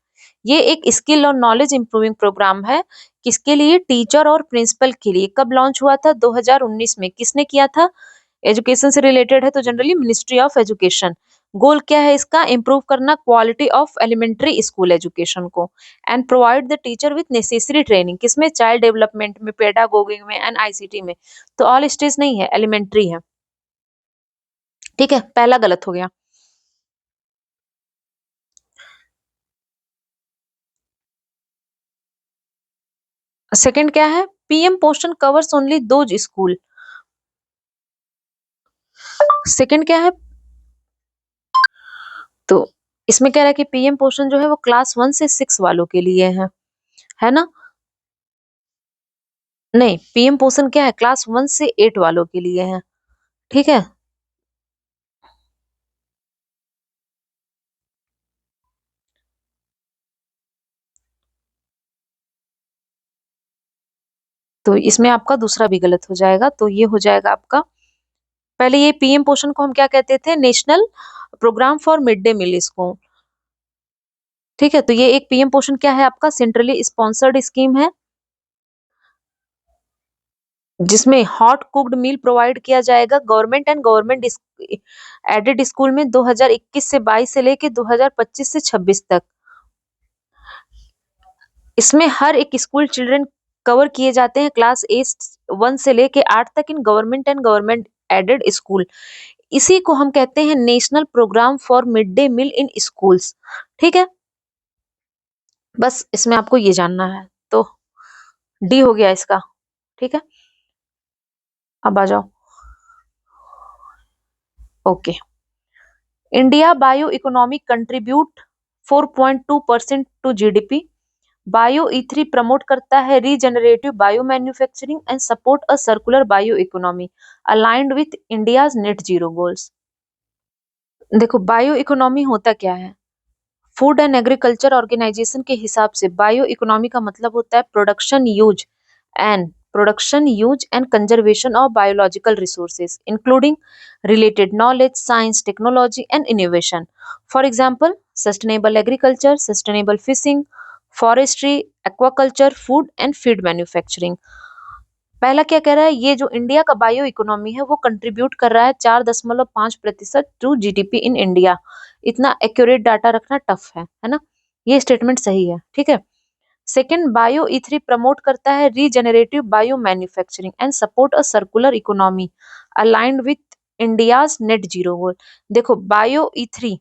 ये एक स्किल और नॉलेज इंप्रूविंग प्रोग्राम है। किसके लिए? टीचर और प्रिंसिपल के लिए। कब लॉन्च हुआ था? 2019 में। किसने किया था? एजुकेशन से रिलेटेड है तो generally ministry of education. Goal क्या है इसका? इम्प्रूव करना quality of elementary school education को and provide the teacher with necessary training. किसमें? चाइल्ड डेवलपमेंट में, पेडागोगी में एंड आईसीटी में। तो ऑल स्टेज नहीं है, एलिमेंट्री है, ठीक है? पहला गलत हो गया। सेकंड क्या है? पीएम पोषण covers only those school. Second क्या है? तो इसमें कह रहा है कि पीएम पोषण जो है वो क्लास 1 से 6 वालों के लिए है ना? नहीं, पीएम पोषण क्या है? क्लास 1 से 8 वालों के लिए है, ठीक है? तो इसमें आपका दूसरा भी गलत हो जाएगा, तो ये हो जाएगा आपका, पहले ये पीएम पोषण को हम क्या कहते थे, national programme for mid day meal इसको, ठीक है। तो ये एक पीएम पोषण क्या है आपका, सेंट्रली स्पॉन्सर्ड स्कीम है जिसमें हॉट कुक्ड मील प्रोवाइड किया जाएगा government and government aided school में 2021 से 22 से लेके 2025 से 26 तक। इसमें हर एक स्कूल चिल्ड्रन कवर किए जाते हैं क्लास 1 से लेके 8 तक in government and government aided school. इसी को हम कहते हैं national programme for mid day meal in schools, ठीक है। बस इसमें आपको ये जानना है, तो डी हो गया इसका, ठीक है। अब आ जाओ, okay. India bio economy contribute 4.2% to GDP. Bio ई3 प्रमोट करता है regenerative bio manufacturing and support a circular bio economy aligned with India's net zero goals. देखो बायो इकोनॉमी होता क्या है, फूड एंड एग्रीकल्चर ऑर्गेनाइजेशन के हिसाब से बायो इकोनॉमी का मतलब होता है production use and conservation of biological resources including related knowledge, science, technology, and innovation. For example, sustainable agriculture, sustainable fishing, forestry, aquaculture, food and feed manufacturing. पहला क्या कह रहा है, ये जो इंडिया का बायो इकोनॉमी है वो कंट्रीब्यूट कर रहा है 4.5% टू जीडीपी इन इंडिया। इतना एक्यूरेट डाटा रखना टफ है ना, ये स्टेटमेंट सही है, ठीक है। सेकेंड, बायो ई3 प्रमोट करता है regenerative bio manufacturing and support a circular economy aligned with India's net zero goal. देखो बायो ई3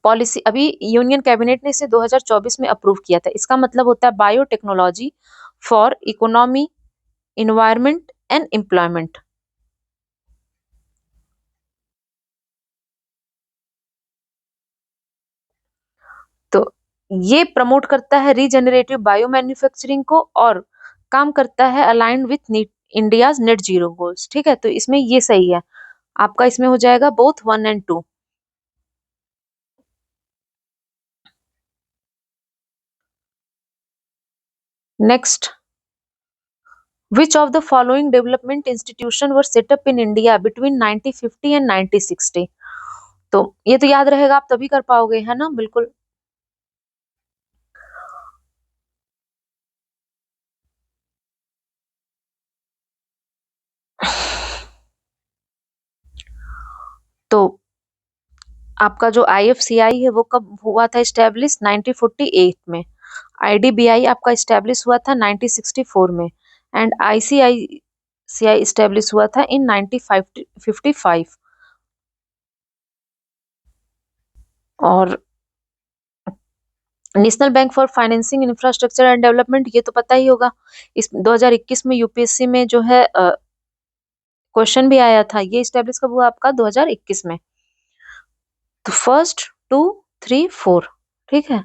पॉलिसी अभी यूनियन कैबिनेट ने इसे 2024 में अप्रूव किया था। इसका मतलब होता है biotechnology for economy, environment and employment. तो ये प्रमोट करता है रीजनरेटिव बायो मैन्युफैक्चरिंग को और काम करता है aligned with India's net zero goals, ठीक है। तो इसमें ये सही है आपका, इसमें हो जाएगा both 1 and 2। Next, which of the following development institution were set up in India between 1950 and 1960? तो ये तो याद रहेगा, आप तभी कर पाओगे, है ना, बिल्कुल। तो आपका जो IFCI है वो कब हुआ था स्टैब्लिश, 1948 में। IDBI आपका स्टैब्लिश हुआ था 1964 में एंड ICICI स्टैब्लिश हुआ था इन 1955। और national bank for financing infrastructure and development, ये तो पता ही होगा। इस 2021 में यूपीएससी में जो है क्वेश्चन भी आया था। ये स्टैब्लिश कब हुआ आपका, 2021 में। तो फर्स्ट 2 3 4, ठीक है।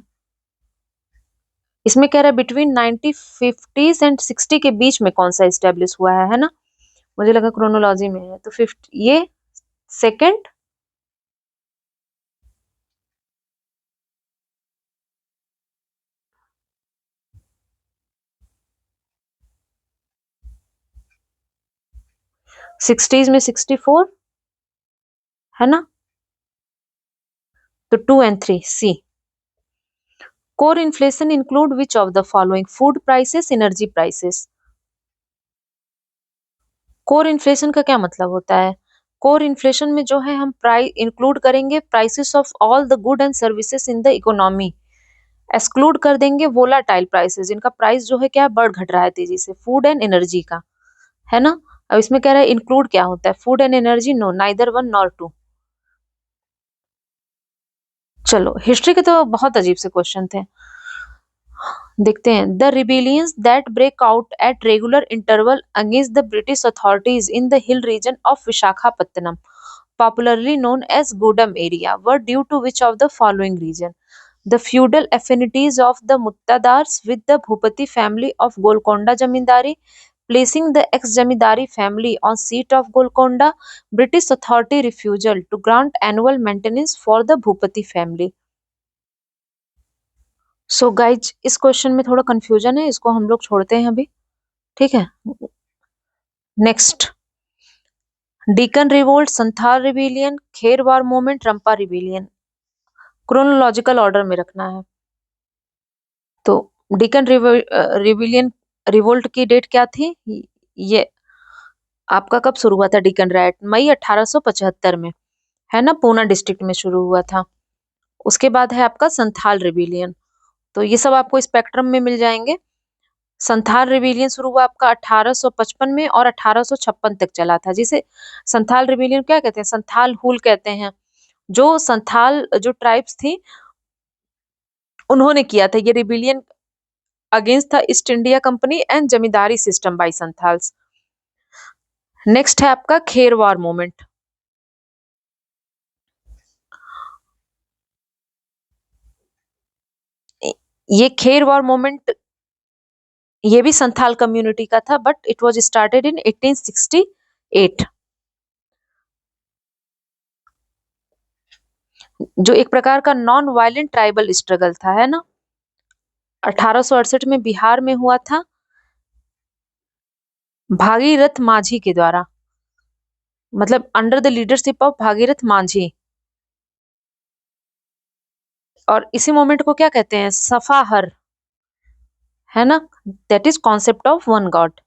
इसमें कह रहा है बिटवीन 1950s एंड 60 के बीच में कौन सा स्टैब्लिश हुआ है ना, मुझे लगा क्रोनोलॉजी में है। तो 50 ये सेकंड, सिक्सटीज में 64 है ना, तो 2 and 3 C. Core inflation include which of the following, food prices, energy prices. Core inflation का क्या मतलब होता है, कोर इन्फ्लेशन में जो है हम प्राइस इंक्लूड करेंगे prices of all the good and services in the economy, exclude कर देंगे वोलाटाइल प्राइसेस, जिनका प्राइस जो है क्या बढ़ घट रहा है तेजी से, फूड एंड एनर्जी का, है ना। अब इसमें कह रहा है इंक्लूड क्या होता है, food and energy, no, neither one nor two. चलो हिस्ट्री के तो बहुत अजीब से क्वेश्चन थे, देखते हैं। The rebellions that break out at regular interval against the British authorities in the hill region of Visakhapatnam, popularly known as Godam area, were due to which of the following region? The feudal affinities of the Muttadars with the Bhupati family of Golconda Jamindari, placing the ex-Jamindari family on seat of Golconda, British authority refusal to grant annual maintenance for the Bhupati family. So guys इस question में थोड़ा confusion है, इसको हम लोग छोड़ते हैं अभी। ठीक है। Next, Deccan revolt, Santhal rebellion, Kherwar movement, Rampa rebellion, chronological order में रखना है। तो डीकन रिबेलियन रिवोल्ट की डेट क्या थी? ये आपका कब शुरू हुआ था डीकन राइट? मई 1875 में, है ना, पूना डिस्ट्रिक्ट में शुरू हुआ था। उसके बाद है आपका संथाल रिबेलियन। तो ये सब आपको स्पेक्ट्रम में मिल जाएंगे। संथाल रिबेलियन शुरू हुआ आपका 1855 में और 1856 तक चला था, जिसे संथाल रिबेलियन क्या कहते हैं? संथाल हुल कहते हैं। जो संथाल जो ट्राइब्स थी उन्होंने किया था ये रिबेलियन अगेंस्ट था east India company and zamindari system by Santhals. Next है आपका खेरवार मूवमेंट। ये खेरवार मूवमेंट ये भी संथाल कम्युनिटी का था, but it was started in 1868। जो एक प्रकार का नॉन वायलेंट ट्राइबल स्ट्रगल था, है ना। 1868 में बिहार में हुआ था, भागीरथ माझी के द्वारा, मतलब under the leadership of Bhagirath माझी। और इसी मोमेंट को क्या कहते हैं? सफाहर, है ना, that is concept of one god.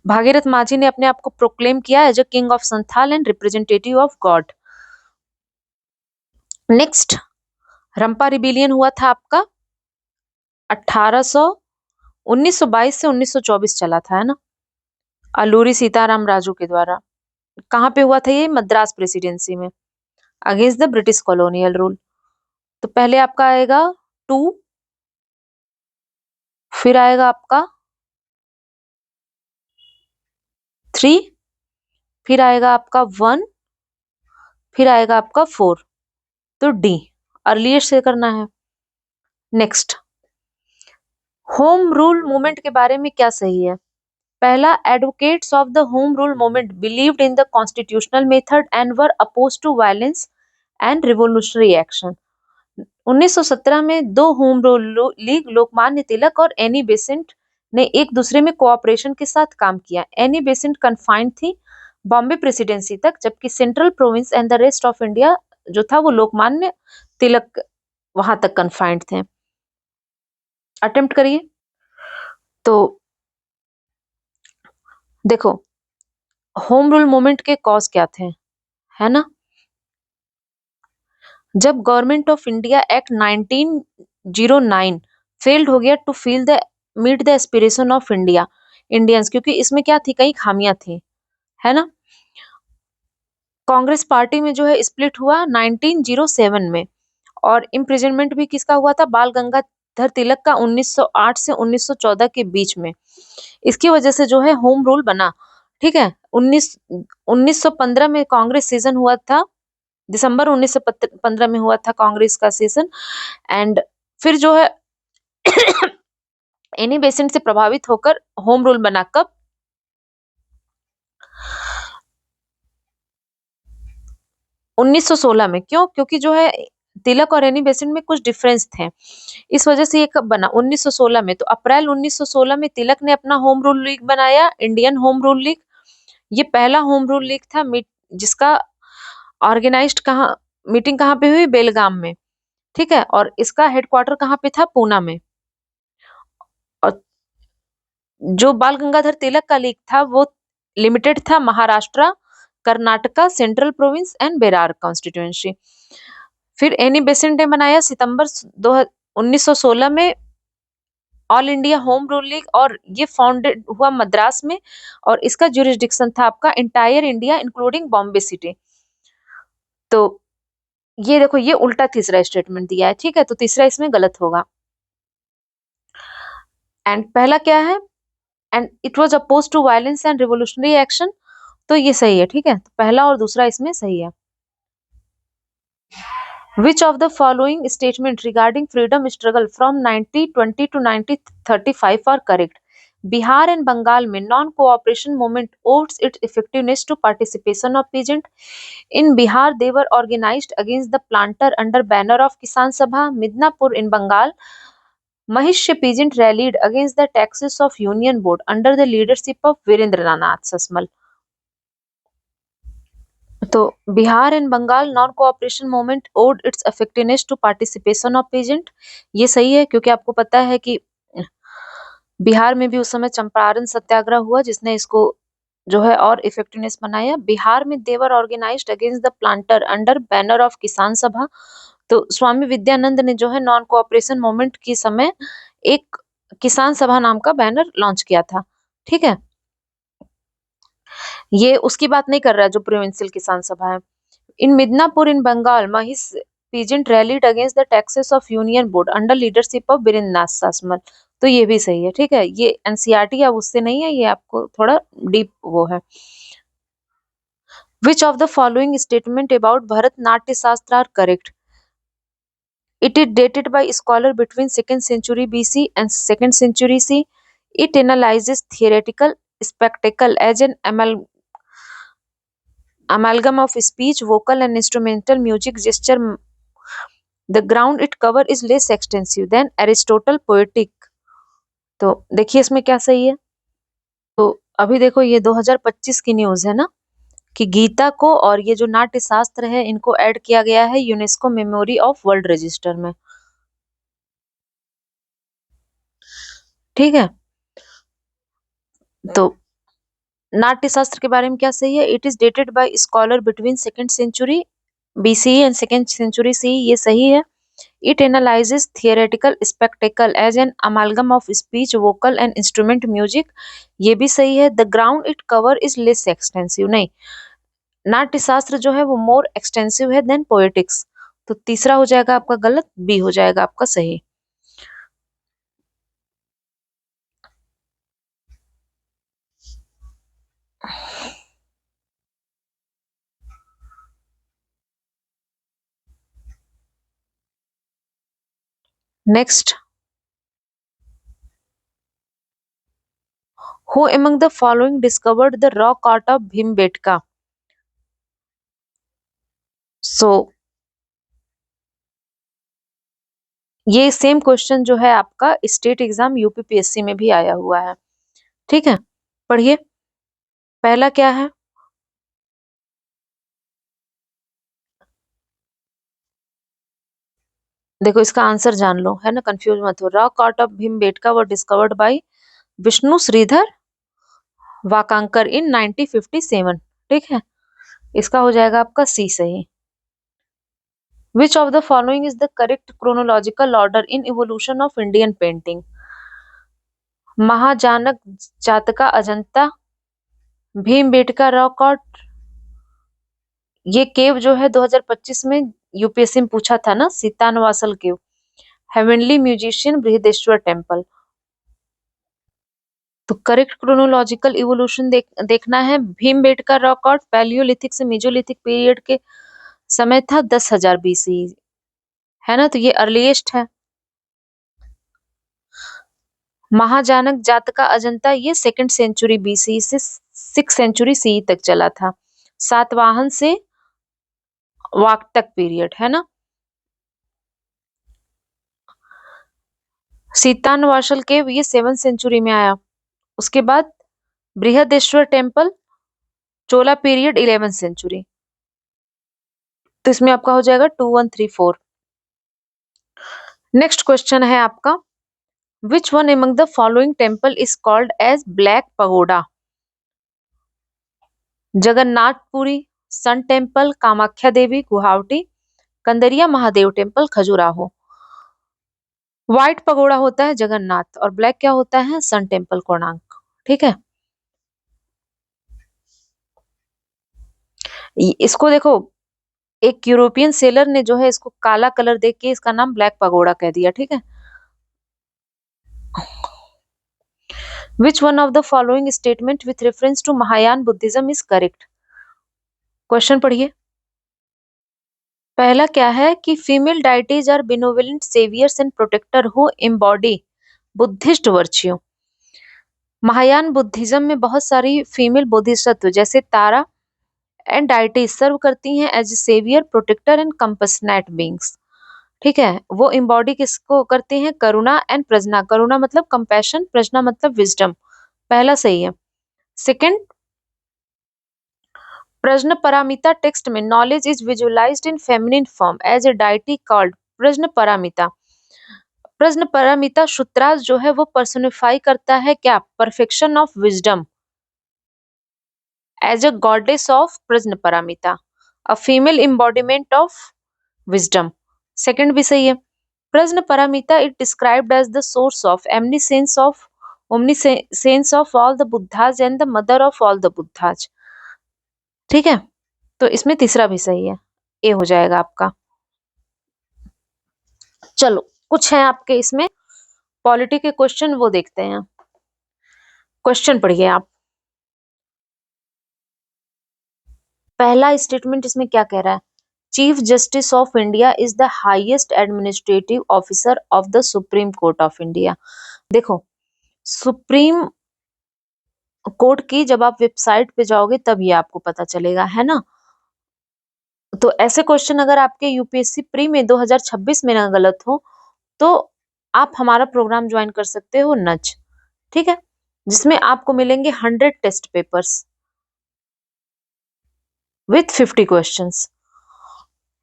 Bhagirath Majhi ने अपने आप को प्रोक्लेम किया as a king of Santhal and representative of god. Next, Rampa rebellion हुआ था आपका 1800 1922 से 1924 चला था, है ना, अलूरी सीताराम राजू के द्वारा। कहाँ पे हुआ था ये? मद्रास प्रेसिडेंसी में, against the British colonial rule. तो पहले आपका आएगा 2, फिर आएगा आपका 3, फिर आएगा आपका 1, फिर आएगा आपका 4। तो डी अर्लीस्ट से करना है। नेक्स्ट, होम रूल मूवमेंट के बारे में क्या सही है? पहला, advocates of the home rule movement believed in the constitutional method and were oppose to violence and revolutionary action. 1917 में दो home rule league Lokmanya Tilak और एनी बेसेंट ने एक दूसरे में कोऑपरेशन के साथ काम किया। एनी बेसेंट कन्फाइंड थी बॉम्बे प्रेसिडेंसी तक, जबकि central province and the rest of India जो था वो लोकमान्य तिलक वहां तक कन्फाइंड थे। अटेम्प्ट करिए। तो देखो, होम रूल मूवमेंट के कॉज क्या थे, है ना। जब government of India act 1909 failed हो गया to feel the meet the aspiration of Indians, क्योंकि इसमें क्या थी, कई खामियां थी, है ना। कांग्रेस पार्टी में जो है स्प्लिट हुआ 1907 में, और इम्प्रिजनमेंट भी किसका हुआ था? बाल गंगाधर तिलक का 1908 से 1914 के बीच में। इसकी वजह से जो है होम रूल बना, ठीक है। 1915 में कांग्रेस सीजन हुआ था, दिसंबर 1915 में हुआ था कांग्रेस का सेशन। एंड फिर जो है एनी बेसेंट से प्रभावित होकर होम रूल बना। कब? 1916 में। क्यों? क्योंकि जो है तिलक और एनी बेसेंट में कुछ डिफरेंस थे, इस वजह से ये कब बना? 1916 में। तो अप्रैल 1916 में तिलक ने अपना होम रूल लीग बनाया, इंडियन होम रूल लीग। ये पहला होम रूल लीग था जिसका ऑर्गेनाइज्ड मीटिंग कहाँ पे हुई? बेलगाम में, ठीक है। और इसका हेडक्वार्टर कहाँ पे था? पूना में। और जो बाल गंगाधर तिलक का लीग था वो लिमिटेड था Maharashtra, Karnataka, central province and Berar constituency. फिर एनी बेसेंट ने बनाया सितंबर 1916 में all India home rule league, और ये फाउंडेड हुआ मद्रास में, और इसका ज्यूरिसडिक्शन था आपका entire India including Bombay city. तो ये देखो, ये उल्टा तीसरा स्टेटमेंट दिया है, ठीक है, तो तीसरा इसमें गलत होगा। एंड पहला क्या है? And it was oppose to violence and revolutionary action, तो ये सही है, ठीक है। तो पहला और दूसरा इसमें सही है। Which of the following statement regarding freedom struggle from 1920 to 1935 are correct? Bihar and Bengal में non cooperation movement owes its effectiveness to participation of peasant. In Bihar, they were organized against the planter under banner of Kisan Sabha. Midnapur in Bengal, महिष्य peasant rallied against the taxes of Union Board under the leadership of Virendranath Sasmal. तो Bihar and Bengal non cooperation movement owed its effectiveness to participation of peasant, ये सही है क्योंकि आपको पता है कि बिहार में भी उस समय चंपारण सत्याग्रह हुआ जिसने इसको जो है और इफेक्टिवनेस बनाया। बिहार में they were organised against the planter under banner of Kisan Sabha. तो स्वामी विद्यानंद ने जो है नॉन कोऑपरेशन मूवमेंट के समय एक किसान सभा नाम का बैनर लॉन्च किया था। ठीक है, ये उसकी बात नहीं कर रहा है जो प्रोविंशियल किसान सभा है। इन मिदनापुर इन बंगाल महिष peasant rallied against the taxes of Union Board under leadership of Birendranath Sasmal। तो ये भी सही है। ठीक है, ये एनसीईआरटी अब उससे नहीं है, ये आपको थोड़ा डीप वो है। Which of the following statement about Bharatnaट्य शास्त्र are correct? It is dated by scholar between 2nd century BC and 2nd century C. It analyzes theoretical spectacle as an amalgam of speech, vocal and instrumental music, gesture. The ground it cover is less extensive than Aristotle poetic। तो देखिए इसमें क्या सही है। तो अभी देखो ये 2025 की न्यूज है ना कि गीता को और ये जो नाट्य शास्त्र है इनको ऐड किया गया है UNESCO memory of world register में। ठीक है, तो नाट्य शास्त्र के बारे में क्या सही है? It is dated by scholar between 2nd century BCE and 2nd century CE, ये सही है। It analyzes theoretical spectacle as an amalgam of speech, vocal and instrument music, ये भी सही है। The ground it cover is less extensive, नहीं, नाट्य शास्त्र जो है वो more extensive है than poetics। तो तीसरा हो जाएगा आपका गलत, बी हो जाएगा आपका सही। Next, who among the following discovered the rock art of Bhimbetka? So ये सेम क्वेश्चन जो है आपका स्टेट एग्जाम यूपीपीएससी में भी आया हुआ है। ठीक है, पढ़िए पहला क्या है। देखो इसका आंसर जान लो, है ना, कंफ्यूज मत हो। रॉक आर्ट ऑफ भीमबेटका वो discovered by Vishnu Shridhar Wakankar in 1957। ठीक है, इसका हो जाएगा आपका सी सही। Which of the following is the correct chronological order in evolution of Indian painting? Mahajanaka Jataka Ajanta, Bhimbetka rock art, ये केव जो है 2025 में यूपीएससी में पूछा था ना, सीतानवासल केव, हेवनली म्यूजिशियन, बृहदेश्वर टेम्पल। तो करेक्ट क्रोनोलॉजिकल इवोल्यूशन देखना है। भीमबेटका रॉक आर्ट पैलियोलिथिक से मेजोलिथिक पीरियड के समय था 10,000 BC, है ना, तो ये अर्लीस्ट है। महाजानक जातका अजंता ये 2nd century BC से 6th century CE तक चला था। सातवाहन से वाकटक पीरियड, है ना। सीतानवासल केव ये 7th century में आया। उसके बाद बृहदेश्वर टेम्पल चोला पीरियड 11th century। तो इसमें आपका हो जाएगा 2134। नेक्स्ट क्वेश्चन है आपका, which one among the following temple is called as black pagoda? Jagannathpuri, sun temple, Kamakhya Devi Guwahati, Kandariya Mahadev temple Khajuraho. White pagoda होता है जगन्नाथ और ब्लैक क्या होता है? Sun temple Konark. ठीक है, इसको देखो एक यूरोपियन सेलर ने जो है इसको काला कलर देख के इसका नाम ब्लैक पगोड़ा कह दिया। ठीक है, which one of the following statement with reference to Mahayana Buddhism is correct? Question पढ़िए। पहला क्या है कि female deities are benevolent saviours and protector who embody Buddhist virtue. Mahayana Buddhism में बहुत सारी फीमेल बोधिसत्व जैसे तारा एंड डाइटीज सर्व करती हैं as saviour, protector and compassionate beings. ठीक है, वो इम्बॉडी किसको करते हैं? करुणा एंड प्रज्ञा। करुणा मतलब कंपैशन, प्रज्ञा मतलब विजडम। पहला सही है। सेकंड, प्रश्न पारमिता टेक्स्ट में knowledge is visualised in feminine form as a deity called Prajna Paramita. प्रश्न पारमिता सूत्रास जो है वो पर्सोनिफाई करता है क्या? Perfection of wisdom as a goddess of Prajna Paramita, a female embodiment of wisdom. Second भी सही है। Prajna Paramita it described as the source of omniscience of all the buddhas and the mother of all the buddhas। ठीक है, तो इसमें तीसरा भी सही है, ए हो जाएगा आपका। चलो कुछ है आपके इसमें पॉलिटी के क्वेश्चन, वो देखते हैं। क्वेश्चन पढ़िए आप। पहला स्टेटमेंट इसमें क्या कह रहा है? Chief justice of India is the highest administrative officer of the supreme court of India. देखो, सुप्रीम कोर्ट की जब आप वेबसाइट पे जाओगे तब ये आपको पता चलेगा, है ना। तो ऐसे क्वेश्चन अगर आपके यूपीएससी प्री में 2026 में ना गलत हो तो आप हमारा प्रोग्राम ज्वाइन कर सकते हो नच, ठीक है, जिसमें आपको मिलेंगे 100 test papers with 50 questions.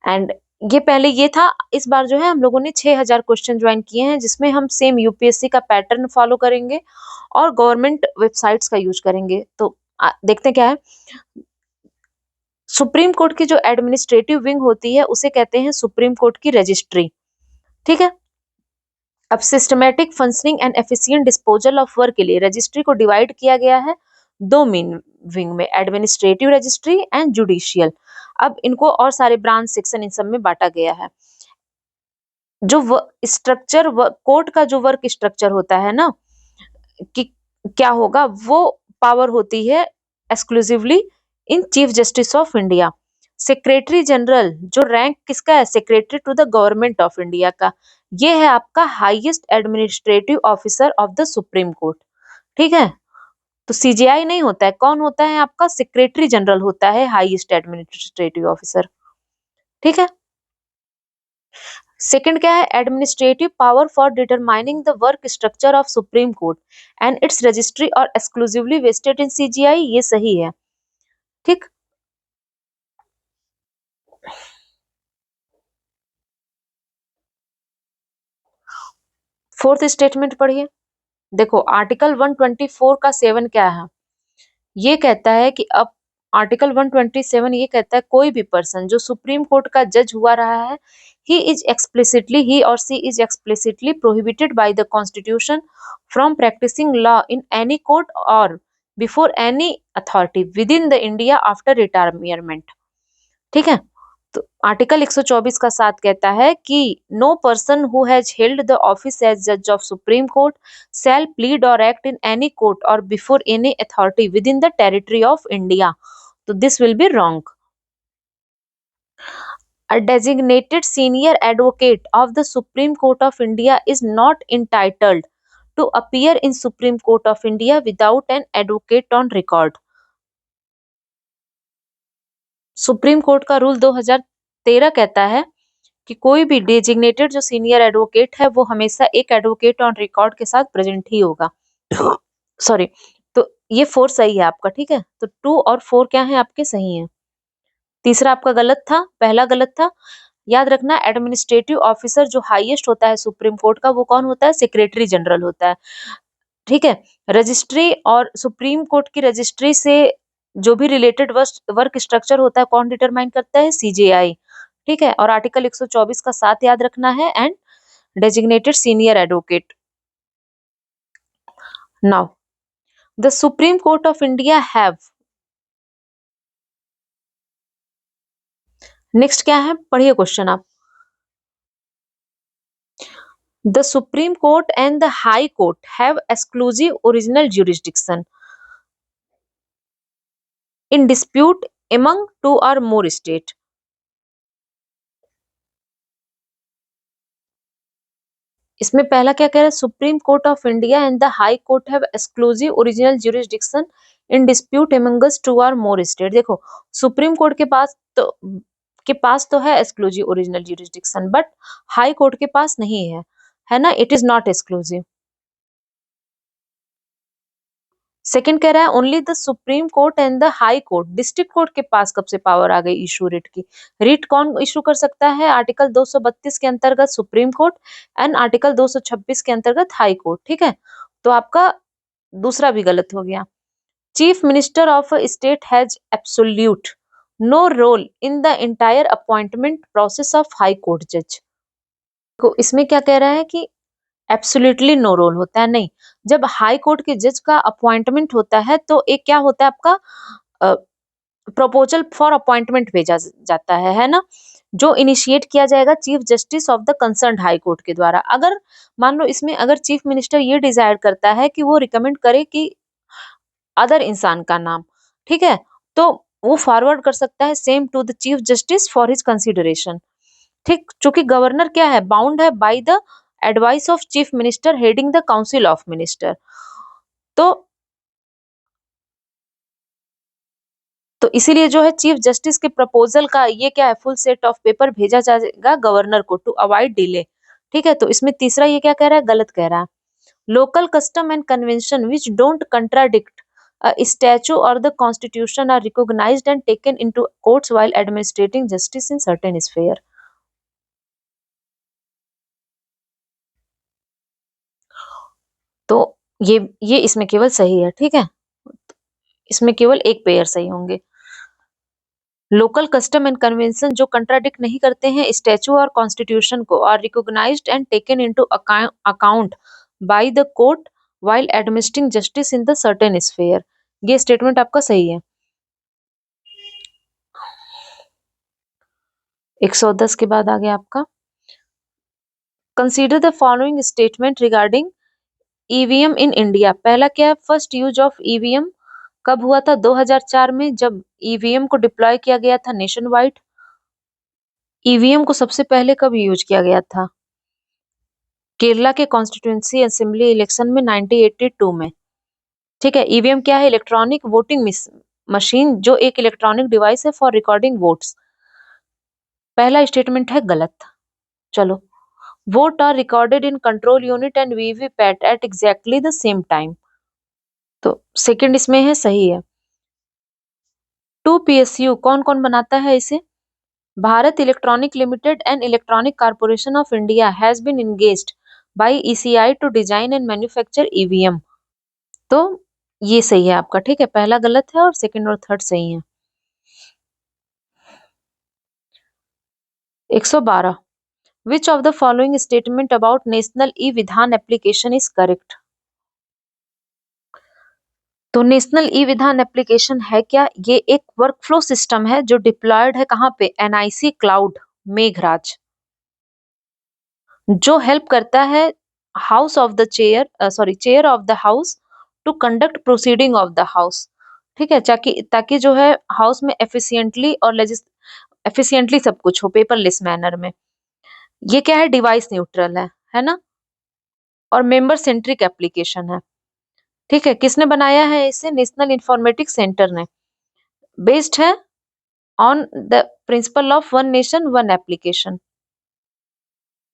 And ये पहले ये था, इस बार जो है हम लोगों ने 6000 क्वेश्चन ज्वाइन किए हैं, जिसमें हम सेम यूपीएससी का पैटर्न फॉलो करेंगे और गवर्नमेंट वेबसाइट्स का यूज करेंगे। तो देखते हैं क्या है। सुप्रीम कोर्ट की जो एडमिनिस्ट्रेटिव विंग होती है उसे कहते हैं सुप्रीम कोर्ट की रजिस्ट्री, ठीक है। अब systematic functioning and efficient disposal of work के लिए रजिस्ट्री को डिवाइड किया गया है दो मेन विंग में, एडमिनिस्ट्रेटिव रजिस्ट्री एंड जुडिशियल। अब इनको और सारे ब्रांच सेक्शन इन सब में बांटा गया है। जो स्ट्रक्चर कोर्ट का जो वर्क स्ट्रक्चर होता है ना, कि क्या होगा, वो पावर होती है exclusively in chief justice of India. Secretary general जो रैंक किसका है? Secretary to the government of India का। ये है आपका highest administrative officer of the supreme court, ठीक है। तो सीजीआई नहीं होता है, कौन होता है आपका? सेक्रेटरी जनरल होता है हाईएस्ट एडमिनिस्ट्रेटिव ऑफिसर, ठीक है। सेकंड क्या है? Administrative power for determining the work structure of supreme court and it's registry और एक्सक्लूसिवली वेस्टेड इन सीजीआई। ये सही है, ठीक। फोर्थ स्टेटमेंट पढ़िए। देखो, आर्टिकल 124 का 7 क्या है? ये कहता है कि अब आर्टिकल 127 ये कहता है कोई भी पर्सन जो सुप्रीम कोर्ट का जज हुआ रहा है, he or she is explicitly prohibited by the constitution from practicing law in any court or before any authority within the India after retirement, ठीक है। तो आर्टिकल 124 का 7 कहता है कि no person who has held the office as जज of supreme court shall plead or act in any court or before any authority within the territory of India. तो this will be wrong. A designated senior advocate of the Supreme Court of India is not entitled to appear in Supreme Court of India without an advocate on record। Supreme court का rule 2013 कहता है कि कोई भी designated जो senior advocate है वो हमेशा एक एडवोकेट ऑन रिकॉर्ड के साथ प्रेजेंट ही होगा। सॉरी, तो ये 4 सही है आपका, ठीक है। तो 2 और 4 क्या है आपके? सही है। तीसरा आपका गलत था, पहला गलत था। याद रखना, एडमिनिस्ट्रेटिव ऑफिसर जो हाईएस्ट होता है सुप्रीम कोर्ट का वो कौन होता है? सेक्रेटरी जनरल होता है, ठीक है। रजिस्ट्री और सुप्रीम कोर्ट की रजिस्ट्री से जो भी रिलेटेड वर्क स्ट्रक्चर होता है कौन डिटरमाइन करता है? सीजेआई, ठीक है। और आर्टिकल 124 का 7 याद रखना है, and designated senior advocate. Now the supreme court of India have, next क्या है पढ़िए क्वेश्चन आप। The Supreme Court and the High Court have exclusive original jurisdiction in dispute among 2 or more states। इसमें पहला क्या कह रहा है? Supreme court of India and the high court have exclusive original jurisdiction in dispute Among Us 2 और more state. देखो, supreme court के पास तो के पास तो है exclusive original jurisdiction, but high court के पास नहीं है ना, it is not exclusive. Second कह रहा है only the supreme court and the high court, district court के पास कब से पावर आ गई इशू रिट की। रिट कौन इशू कर सकता है? आर्टिकल 232 के अंतर्गत सुप्रीम कोर्ट एंड आर्टिकल 226 के अंतर्गत हाई कोर्ट। ठीक है, तो आपका दूसरा भी गलत हो गया। Chief minister of state has absolute no role in the entire appointment process of high court जज। को इसमें क्या कह रहा है कि एब्सोल्युटली नो रोल होता है? नहीं, जब हाई कोर्ट के जज का अपॉइंटमेंट होता है तो एक क्या होता है आपका प्रपोजल फॉर अपॉइंटमेंट भेजा जाता है ना, जो इनिशिएट किया जाएगा chief justice of the concern high court के द्वारा। अगर मान लो इसमें अगर चीफ मिनिस्टर ये डिजायर करता है कि वो रिकमेंड करे कि अदर इंसान का नाम, ठीक है, तो वो फॉरवर्ड कर सकता है same to the chief justice for his consideration. ठीक, चूंकि गवर्नर क्या है, बाउंड है by the advice of chief minister heading the council of minister. तो इसीलिए जो है चीफ जस्टिस के प्रपोजल का ये क्या है, फुल सेट ऑफ पेपर भेजा जाएगा गवर्नर को टू अवॉइड डिले। ठीक है, तो इसमें तीसरा ये क्या कह रहा है, गलत कह रहा है। Local custom and convention which don't contradict a statute or the constitution are recognized and taken into courts while administrating justice in certain sphere। तो ये इसमें केवल सही है। ठीक है, इसमें केवल एक पेयर सही होंगे। लोकल कस्टम एंड कन्वेंशन जो कंट्राडिक्ट नहीं करते हैं स्टैचू और कॉन्स्टिट्यूशन को, are recognised and taken into account by the court while administering justice in the certain sphere. ये स्टेटमेंट आपका सही है। 110 के बाद आ गया आपका consider the following statement regarding EVM in India. पहला क्या है, फर्स्ट यूज ऑफ ईवीएम कब हुआ था? 2004 में, जब ईवीएम को डिप्लॉय किया गया था नेशन वाइड। ईवीएम को सबसे पहले कब यूज किया गया था? केरला के कॉन्स्टिट्यूंसी असेंबली इलेक्शन में 1982 में। ठीक है, ईवीएम क्या है? इलेक्ट्रॉनिक वोटिंग मशीन, जो एक इलेक्ट्रॉनिक डिवाइस है फॉर रिकॉर्डिंग वोट्स। पहला स्टेटमेंट है गलत। चलो, vote are recorded in control unit and VVPAT at exactly the same time. तो सेकंड इसमें है, सही है। 2 PSU कौन कौन बनाता है इसे? Bharat electronic limited and electronic corporation of India has been engaged by ECI to design and manufacture EVM. तो ये सही है आपका। ठीक है, पहला गलत है और सेकंड और थर्ड सही है। 112 विच of the following statement about national e विधान एप्लीकेशन इज करेक्ट। तो नेशनल ई विधान एप्लीकेशन है क्या? ये एक वर्कफ्लो सिस्टम है जो डिप्लॉयड है कहाँ पे? NIC क्लाउड मेघराज, जो हेल्प करता है house of the chair of the house to conduct proceeding of the house. ठीक है, ताकि जो है हाउस में एफिशिएंटली सब कुछ हो पेपरलेस मैनर में। ये क्या है? डिवाइस न्यूट्रल है ना, और मेंबर सेंट्रिक एप्लीकेशन है। ठीक है, किसने बनाया है इसे? नेशनल इंफॉर्मेटिक्स सेंटर ने। बेस्ड है on the principle of one nation one application.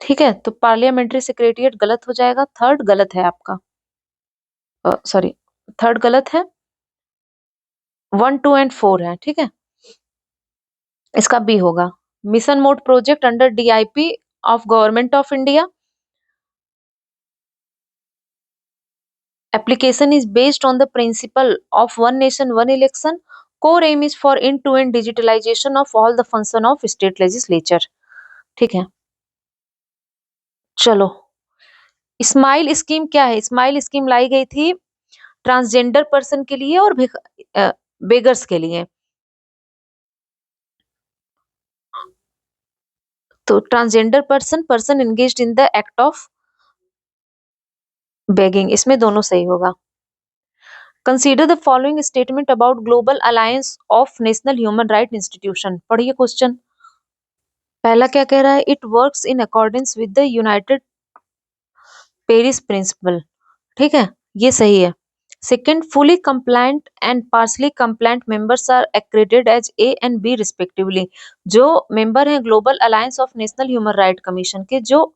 ठीक है, तो पार्लियामेंट्री सेक्रेटेरिएट गलत हो जाएगा, थर्ड गलत है आपका। सॉरी, थर्ड गलत है, 1, 2 एंड 4 है। ठीक है, इसका बी होगा। Mission mode project under DIP of government of India application is based on the principle of one nation one election. Core aim is for end-to-end digitalization of all the function of state legislature। ठीक है, चलो, smile scheme क्या है? Smile scheme लाई गई थी transgender person के लिए और बेगर्स के लिए। तो transgender person engaged in the act of begging, इसमें दोनों सही होगा। Consider the following statement about global alliance of national human right institution. पढ़िए क्वेश्चन। पहला क्या कह रहा है? It works in accordance with the united Paris principle. ठीक है, ये सही है। Second, fully compliant and partially compliant members are accredited as A and B respectively. जो मेंबर हैं global alliance of national human right commission के, जो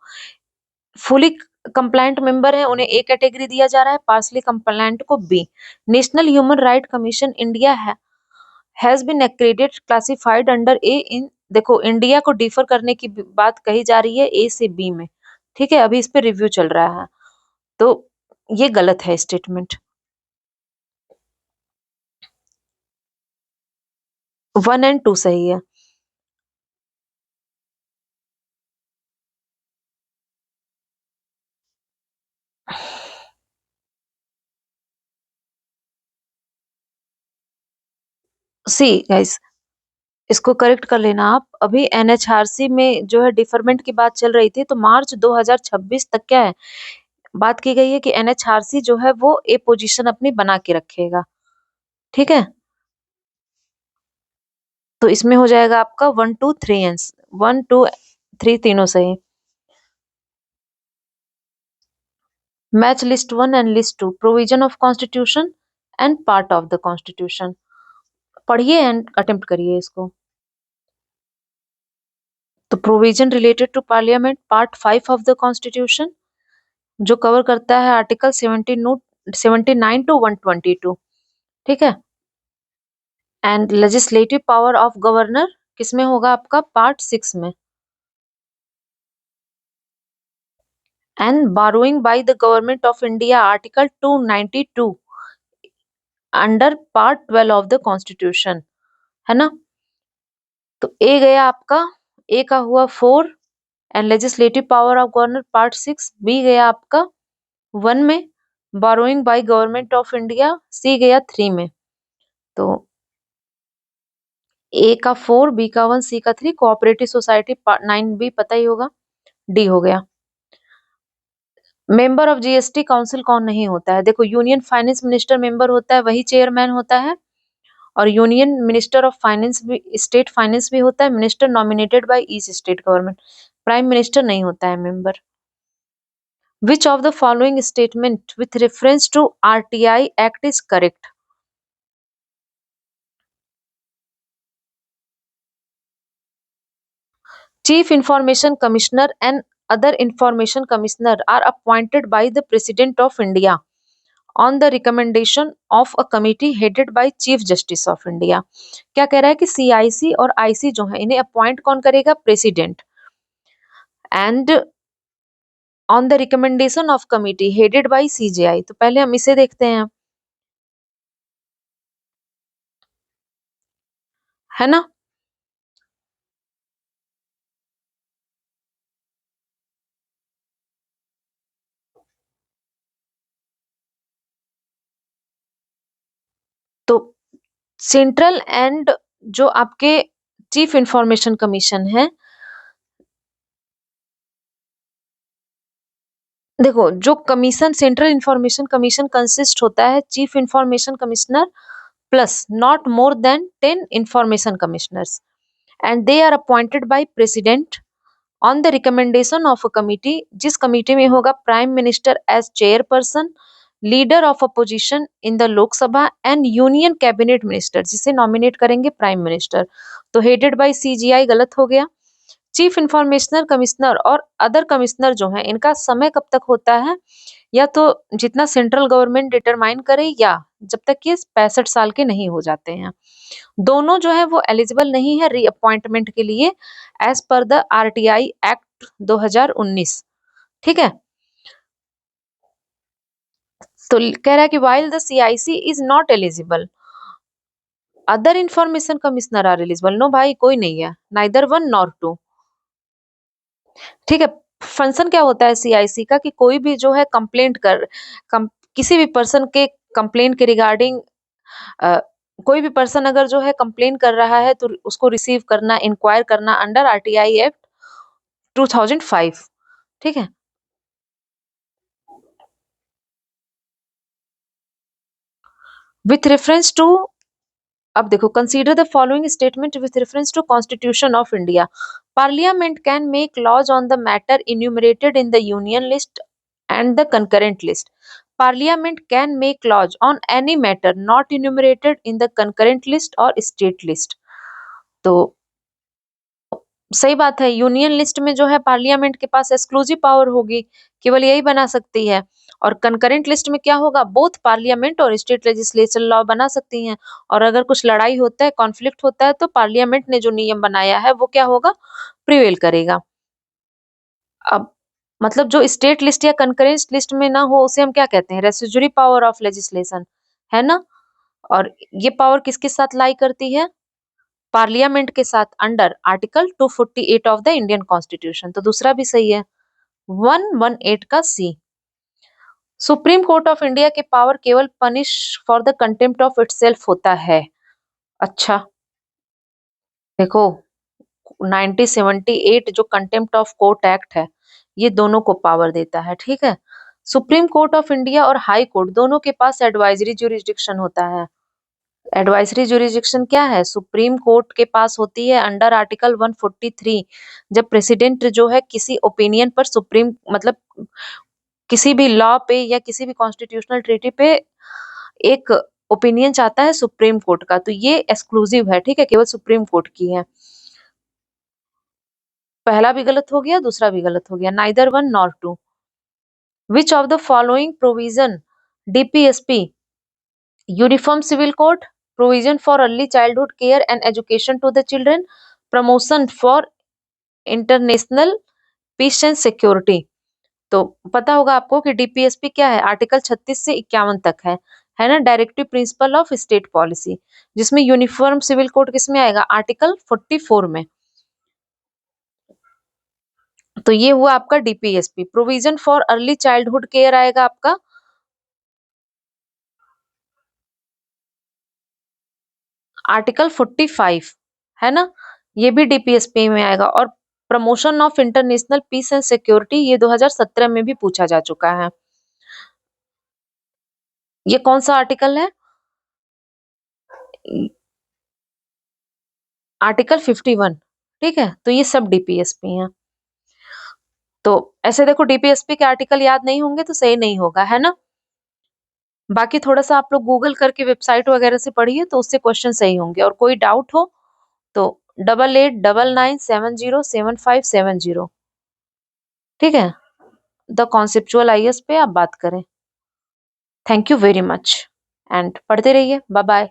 fully compliant member हैं उन्हें ए कैटेगरी दिया जा रहा है, पार्सली कंप्लायंट को B. National human right commission India has been accredited classified under A in, देखो इंडिया को डिफर करने की बात कही जा रही है ए से बी में, ठीक है, अभी इस पे रिव्यू चल रहा है, तो ये गलत है स्टेटमेंट। 1 एंड 2 सही है। सी गाइस, इसको करेक्ट कर लेना आप। अभी एनएचआरसी में जो है डिफरमेंट की बात चल रही थी, तो मार्च 2026 तक क्या है, बात की गई है कि एनएचआरसी जो है वो ए पोजीशन अपनी बना के रखेगा, ठीक है। तो इसमें हो जाएगा आपका 1 2 3 आंसर, 1 2 3 तीनों सही। Match list 1 and list 2, provision of constitution and part of the constitution. पढ़िए एंड अटेम्प्ट करिए इसको। तो provision related to parliament, part 5 of the constitution, जो कवर करता है आर्टिकल 79 टू 122, ठीक है। And legislative power of governor किसमें होगा आपका, पार्ट 6 में। And borrowing by the government of India, article 292 under part 12 of the constitution, है ना। तो ए गया आपका, ए का हुआ 4 and legislative power of governor part 6, B गया आपका 1 में, borrowing by government of India, C गया 3 में। तो ए का 4, बी का 1, सी का 3, कोऑपरेटिव सोसाइटी 9 बी पता ही होगा, डी हो गया। मेंबर ऑफ जीएसटी काउंसिल कौन नहीं होता है, देखो यूनियन फाइनेंस मिनिस्टर मेंबर होता है, वही चेयरमैन होता है, और यूनियन मिनिस्टर ऑफ फाइनेंस भी, स्टेट फाइनेंस भी होता है, minister nominated by each state government, prime minister नहीं होता है member. Which of the following statement with reference to RTI act is correct. Chief Information Commissioner and other Information Commissioner are appointed by the President of India on the recommendation of a committee headed by Chief Justice of India। क्या कह रहा है कि CIC और IC जो है इन्हें appoint कौन करेगा, president, and on the recommendation of committee headed by CJI। तो पहले हम इसे देखते हैं, है ना। तो सेंट्रल एंड जो आपके चीफ इंफॉर्मेशन कमीशन है, देखो जो commission central information commission consist होता है chief information commissioner plus not more than 10 information commissioners, and they are appointed by president on the recommendation of a committee, जिस committee में होगा prime minister as chairperson, leader of opposition in the Lok Sabha and union cabinet minister, जिसे nominate करेंगे prime minister. तो headed by CGI गलत हो गया। Chief informational commissioner और अदर कमिश्नर जो है इनका समय कब तक होता है, या तो जितना सेंट्रल गवर्नमेंट डिटरमाइन करे, या जब तक ये 65 साल के नहीं हो जाते हैं। दोनों जो है वो एलिजिबल नहीं है रीअपॉइंटमेंट के लिए as per the RTI act 2019, ठीक है। तो कह रहा है कि while the CIC is not eligible, other information commissioner are eligible। No भाई कोई नहीं है, neither 1 nor 2, ठीक है। फंक्शन क्या होता है CIC का कि कोई भी जो है किसी भी पर्सन के कंप्लेंट के रिगार्डिंग, कोई भी पर्सन अगर जो है कंप्लेन कर रहा है तो उसको रिसीव करना, इंक्वायर करना अंडर RTI एक्ट 2005, ठीक है। विथ रेफरेंस टू, अब देखो consider the following statement with reference to constitution of India, parliament can make laws on the matter enumerated in the union list and the concurrent list. Parliament can make laws on any matter not enumerated in the concurrent list और state list. तो सही बात है, union list में जो है parliament के पास exclusive power होगी, केवल यही बना सकती है। और कंकरेंट लिस्ट में क्या होगा, बोथ पार्लियामेंट और स्टेट लेजिस्लेचर लॉ बना सकती हैं। और अगर कुछ लड़ाई होता है, कॉन्फ्लिक्ट होता है, तो पार्लियामेंट ने जो नियम बनाया है वो क्या होगा, प्रिवेल करेगा। अब मतलब जो स्टेट लिस्ट या कंकरेंट लिस्ट में ना हो उसे हम क्या कहते हैं, रेसिड्यूरी पावर ऑफ लेजिस्लेशन, है ना। और ये पावर किसके साथ लाई करती है, पार्लियामेंट के साथ, under article 248 of the Indian constitution. तो दूसरा भी सही है, 118 का सी। सुप्रीम कोर्ट ऑफ इंडिया के पावर केवल punish for the contempt of itself होता है। अच्छा देखो, 1978 जो कंटेम्प्ट ऑफ कोर्ट एक्ट है, ये दोनों को पावर देता है, ठीक है। सुप्रीम कोर्ट ऑफ इंडिया और हाई कोर्ट दोनों के पास एडवाइजरी ज्यूरिसडिक्शन होता है। एडवाइजरी ज्यूरिसडिक्शन क्या है, सुप्रीम कोर्ट के पास होती है अंडर आर्टिकल 143, जब प्रेसिडेंट जो है किसी ओपिनियन पर सुप्रीम मतलब किसी भी लॉ पे या किसी भी कॉन्स्टिट्यूशनल ट्रीटी पे एक ओपिनियन चाहता है सुप्रीम कोर्ट का, तो ये एक्सक्लूसिव है, ठीक है, केवल सुप्रीम कोर्ट की है। पहला भी गलत हो गया, दूसरा भी गलत हो गया, neither one nor two. Which of the following provision DPSP, uniform civil code, provision for early childhood care and education to the children, promotion for international peace and security. तो पता होगा आपको कि डीपीएसपी क्या है, आर्टिकल 36 से 51 तक है ना, directive principle of state policy, जिसमें यूनिफॉर्म सिविल कोड किसमें आएगा, आर्टिकल 44 में। तो ये हुआ आपका DPSP. Provision for early childhood care आएगा आपका आर्टिकल 45, है ना, ये भी डीपीएसपी में आएगा। और promotion of international peace and security, ये 2017 में भी पूछा जा चुका है। ये कौन सा आर्टिकल है, आर्टिकल 51, ठीक है। तो ये सब डीपीएसपी हैं। तो ऐसे देखो, डीपीएसपी के आर्टिकल याद नहीं होंगे तो सही नहीं होगा, है ना। बाकी थोड़ा सा आप लोग गूगल करके वेबसाइट वगैरह से पढ़िए, तो उससे क्वेश्चन सही होंगे। और कोई डाउट हो तो 8899707570, ठीक है, द कॉन्सेप्चुअल आईएएस पे आप बात करें। Thank you very much and पढ़ते रहिए। Bye bye.